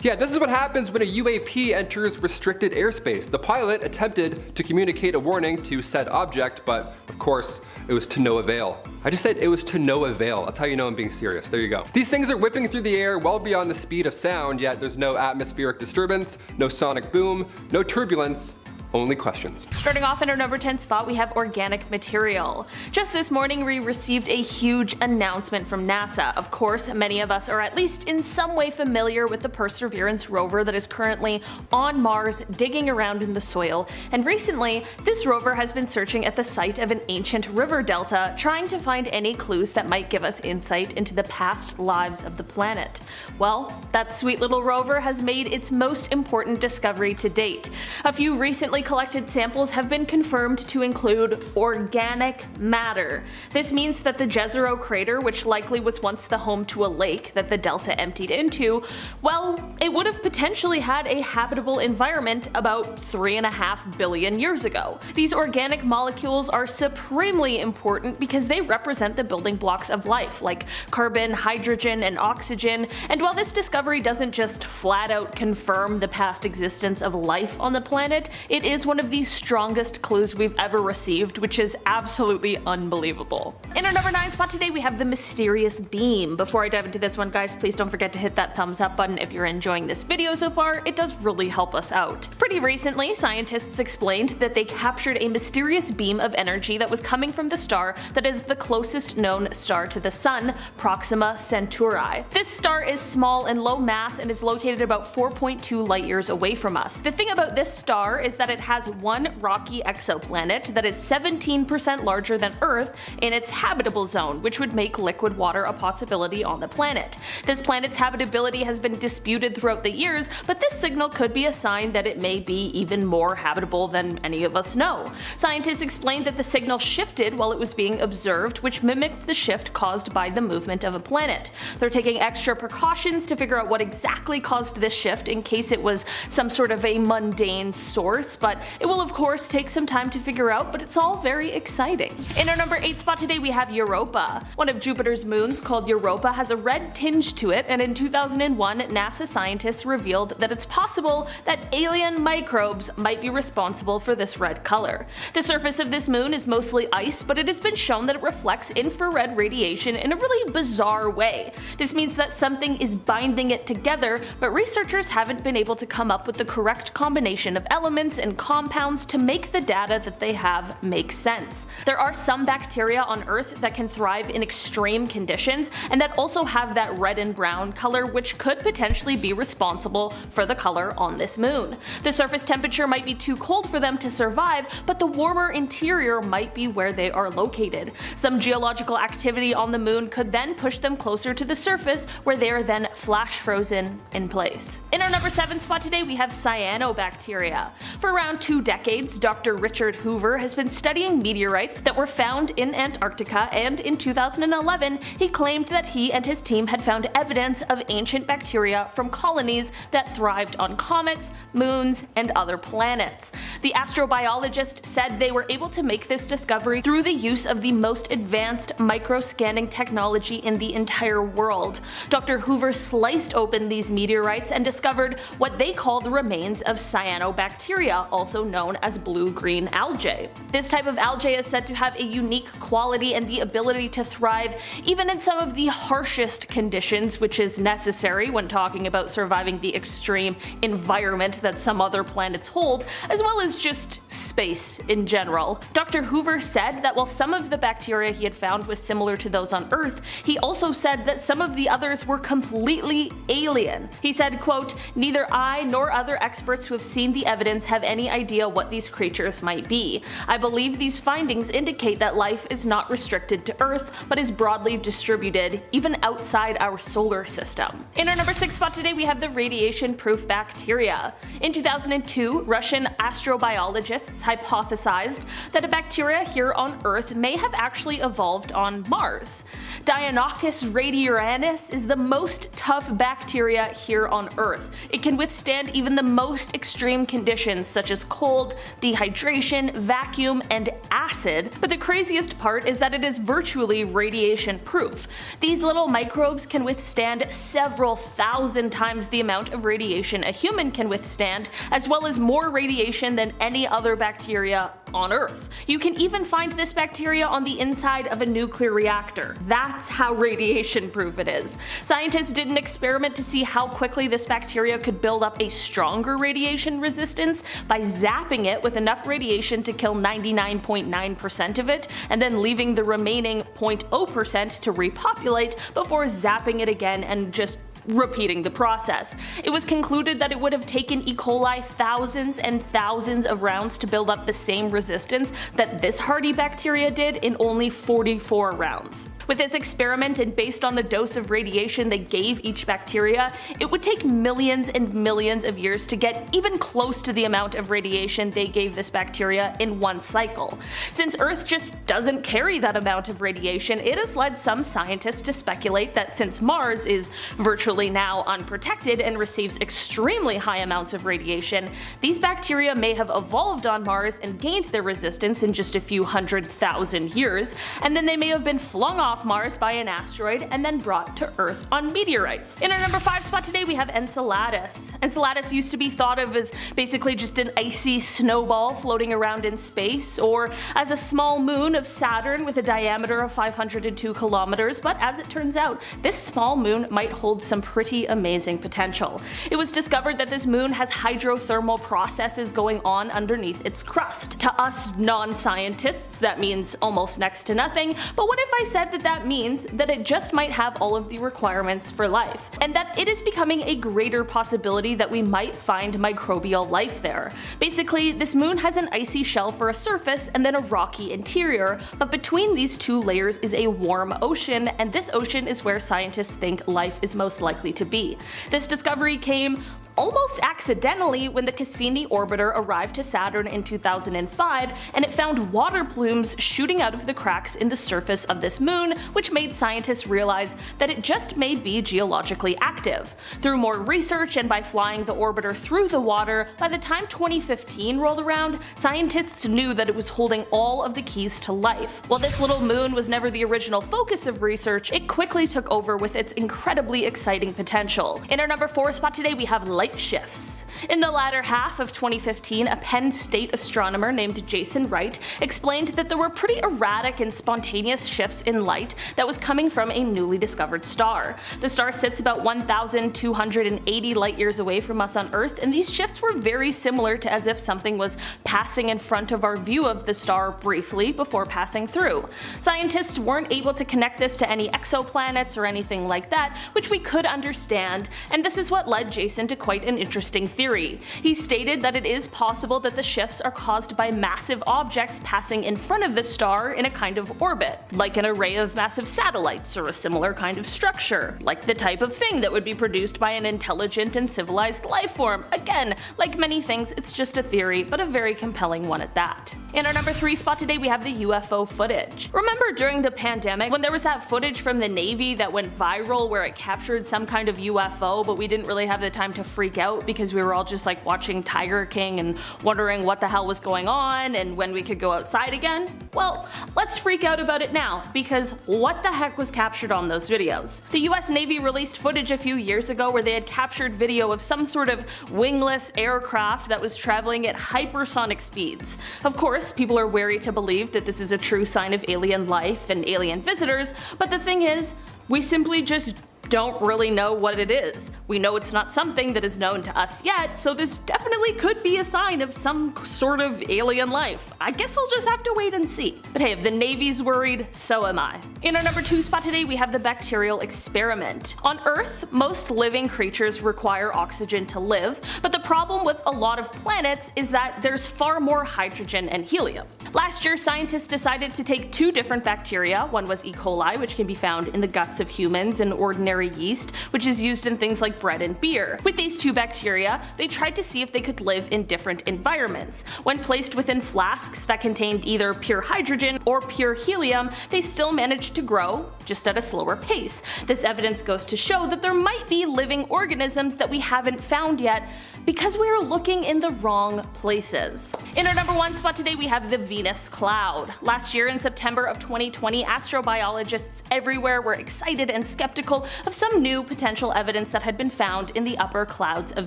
Yeah, this is what happens when a UAP enters restricted airspace. The pilot attempted to communicate a warning to said object, but of course, it was to no avail. I just said it was to no avail. That's how you know I'm being serious. There you go. These things are whipping through the air well beyond the speed of sound, yet there's no atmospheric disturbance, no sonic boom, no turbulence, only questions. Starting off in our number 10 spot, we have organic material. Just this morning, we received a huge announcement from NASA. Of course, many of us are at least in some way familiar with the Perseverance rover that is currently on Mars digging around in the soil. And recently, this rover has been searching at the site of an ancient river delta, trying to find any clues that might give us insight into the past lives of the planet. Well, that sweet little rover has made its most important discovery to date. A few recently collected samples have been confirmed to include organic matter. This means that the Jezero crater, which likely was once the home to a lake that the delta emptied into, well, it would have potentially had a habitable environment about 3.5 billion years ago. These organic molecules are supremely important because they represent the building blocks of life, like carbon, hydrogen, and oxygen. And while this discovery doesn't just flat out confirm the past existence of life on the planet, it is one of the strongest clues we've ever received, which is absolutely unbelievable. In our number 9 spot today, we have the mysterious beam. Before I dive into this one, guys, please don't forget to hit that thumbs up button if you're enjoying this video so far. It does really help us out. Pretty recently, scientists explained that they captured a mysterious beam of energy that was coming from the star that is the closest known star to the sun, Proxima Centauri. This star is small and low mass and is located about 4.2 light years away from us. The thing about this star is that it has one rocky exoplanet that is 17% larger than Earth in its habitable zone, which would make liquid water a possibility on the planet. This planet's habitability has been disputed throughout the years, but this signal could be a sign that it may be even more habitable than any of us know. Scientists explained that the signal shifted while it was being observed, which mimicked the shift caused by the movement of a planet. They're taking extra precautions to figure out what exactly caused this shift in case it was some sort of a mundane source, but it will of course take some time to figure out, but it's all very exciting. In our number 8 spot today, we have Europa. One of Jupiter's moons, called Europa, has a red tinge to it, and in 2001, NASA scientists revealed that it's possible that alien microbes might be responsible for this red color. The surface of this moon is mostly ice, but it has been shown that it reflects infrared radiation in a really bizarre way. This means that something is binding it together, but researchers haven't been able to come up with the correct combination of elements and and compounds to make the data that they have make sense. There are some bacteria on Earth that can thrive in extreme conditions and that also have that red and brown color, which could potentially be responsible for the color on this moon. The surface temperature might be too cold for them to survive, but the warmer interior might be where they are located. Some geological activity on the moon could then push them closer to the surface, where they are then flash frozen in place. In our number 7 spot today, we have cyanobacteria. For around 2 decades, Dr. Richard Hoover has been studying meteorites that were found in Antarctica, and in 2011 he claimed that he and his team had found evidence of ancient bacteria from colonies that thrived on comets, moons, and other planets. The astrobiologist said they were able to make this discovery through the use of the most advanced microscanning technology in the entire world. Dr. Hoover sliced open these meteorites and discovered what they call the remains of cyanobacteria, also known as blue-green algae. This type of algae is said to have a unique quality and the ability to thrive even in some of the harshest conditions, which is necessary when talking about surviving the extreme environment that some other planets hold, as well as just space in general. Dr. Hoover said that while some of the bacteria he had found was similar to those on Earth, he also said that some of the others were completely alien. He said, quote, "Neither I nor other experts who have seen the evidence have any idea what these creatures might be. I believe these findings indicate that life is not restricted to Earth, but is broadly distributed, even outside our solar system." In our number 6 spot today, we have the radiation-proof bacteria. In 2002, Russian astrobiologists hypothesized that a bacteria here on Earth may have actually evolved on Mars. Deinococcus radiuranis is the most tough bacteria here on Earth. It can withstand even the most extreme conditions such as cold, dehydration, vacuum, and acid. But the craziest part is that it is virtually radiation proof. These little microbes can withstand several thousand times the amount of radiation a human can withstand, as well as more radiation than any other bacteria on Earth. You can even find this bacteria on the inside of a nuclear reactor. That's how radiation proof it is. Scientists did an experiment to see how quickly this bacteria could build up a stronger radiation resistance by zapping it with enough radiation to kill 99.9% of it, and then leaving the remaining 0.0% to repopulate before zapping it again and just repeating the process. It was concluded that it would have taken E. coli thousands and thousands of rounds to build up the same resistance that this hardy bacteria did in only 44 rounds. With this experiment, and based on the dose of radiation they gave each bacteria, it would take millions and millions of years to get even close to the amount of radiation they gave this bacteria in one cycle. Since Earth just doesn't carry that amount of radiation, it has led some scientists to speculate that since Mars is virtually now unprotected and receives extremely high amounts of radiation, these bacteria may have evolved on Mars and gained their resistance in just a few 100,000 years, and then they may have been flung off Mars by an asteroid and then brought to Earth on meteorites. In our number 5 spot today, we have Enceladus. Enceladus used to be thought of as basically just an icy snowball floating around in space, or as a small moon of Saturn with a diameter of 502 kilometers, but as it turns out, this small moon might hold some pretty amazing potential. It was discovered that this moon has hydrothermal processes going on underneath its crust. To us non-scientists, that means almost next to nothing, but what if I said that means that it just might have all of the requirements for life, and that it is becoming a greater possibility that we might find microbial life there. Basically, this moon has an icy shell for a surface and then a rocky interior, but between these two layers is a warm ocean, and this ocean is where scientists think life is most likely to be. This discovery came almost accidentally when the Cassini orbiter arrived to Saturn in 2005, and it found water plumes shooting out of the cracks in the surface of this moon, which made scientists realize that it just may be geologically active. Through more research and by flying the orbiter through the water, by the time 2015 rolled around, scientists knew that it was holding all of the keys to life. While this little moon was never the original focus of research, it quickly took over with its incredibly exciting potential. In our number 4 spot today, we have light shifts. In the latter half of 2015, a Penn State astronomer named Jason Wright explained that there were pretty erratic and spontaneous shifts in light that was coming from a newly discovered star. The star sits about 1,280 light years away from us on Earth, and these shifts were very similar to as if something was passing in front of our view of the star briefly before passing through. Scientists weren't able to connect this to any exoplanets or anything like that, which we could understand, and this is what led Jason to quite an interesting theory. He stated that it is possible that the shifts are caused by massive objects passing in front of the star in a kind of orbit, like an array of massive satellites or a similar kind of structure, like the type of thing that would be produced by an intelligent and civilized life form. Again, like many things, it's just a theory, but a very compelling one at that. In our number 3 spot today, we have the UFO footage. Remember during the pandemic when there was that footage from the Navy that went viral where it captured some kind of UFO, but we didn't really have the time to freak out because we were all just like watching Tiger King and wondering what the hell was going on and when we could go outside again? Well, let's freak out about it now, because what the heck was captured on those videos? The US Navy released footage a few years ago where they had captured video of some sort of wingless aircraft that was traveling at hypersonic speeds. Of course, people are wary to believe that this is a true sign of alien life and alien visitors, but the thing is, we simply just don't really know what it is. We know it's not something that is known to us yet, so this definitely could be a sign of some sort of alien life. I guess we'll just have to wait and see. But hey, if the Navy's worried, so am I. In our number 2 spot today, we have the bacterial experiment. On Earth, most living creatures require oxygen to live, but the problem with a lot of planets is that there's far more hydrogen and helium. Last year, scientists decided to take 2 different bacteria. One was E. coli, which can be found in the guts of humans, and ordinary yeast, which is used in things like bread and beer. With these 2 bacteria, they tried to see if they could live in different environments. When placed within flasks that contained either pure hydrogen or pure helium, they still managed to grow, just at a slower pace. This evidence goes to show that there might be living organisms that we haven't found yet because we are looking in the wrong places. In our number 1 spot today, we have the Venus cloud. Last year in September of 2020, astrobiologists everywhere were excited and skeptical of some new potential evidence that had been found in the upper clouds of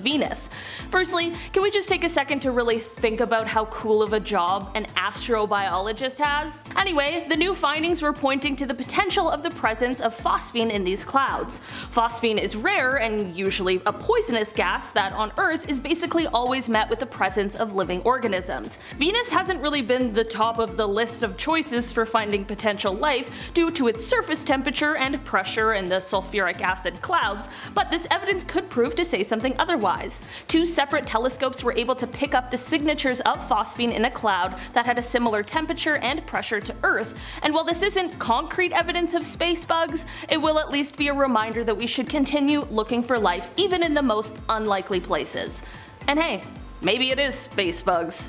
Venus. Firstly, can we just take a second to really think about how cool of a job an astrobiologist has? Anyway, the new findings were pointing to the potential of the presence of phosphine in these clouds. Phosphine is rare and usually a poisonous gas that on Earth is basically always met with the presence of living organisms. Venus hasn't really been the top of the list of choices for finding potential life due to its surface temperature and pressure in the sulfuric acid clouds, but this evidence could prove to say something otherwise. 2 separate telescopes were able to pick up the signatures of phosphine in a cloud that had a similar temperature and pressure to Earth, and while this isn't concrete evidence of space bugs, it will at least be a reminder that we should continue looking for life even in the most unlikely places. And hey, maybe it is space bugs.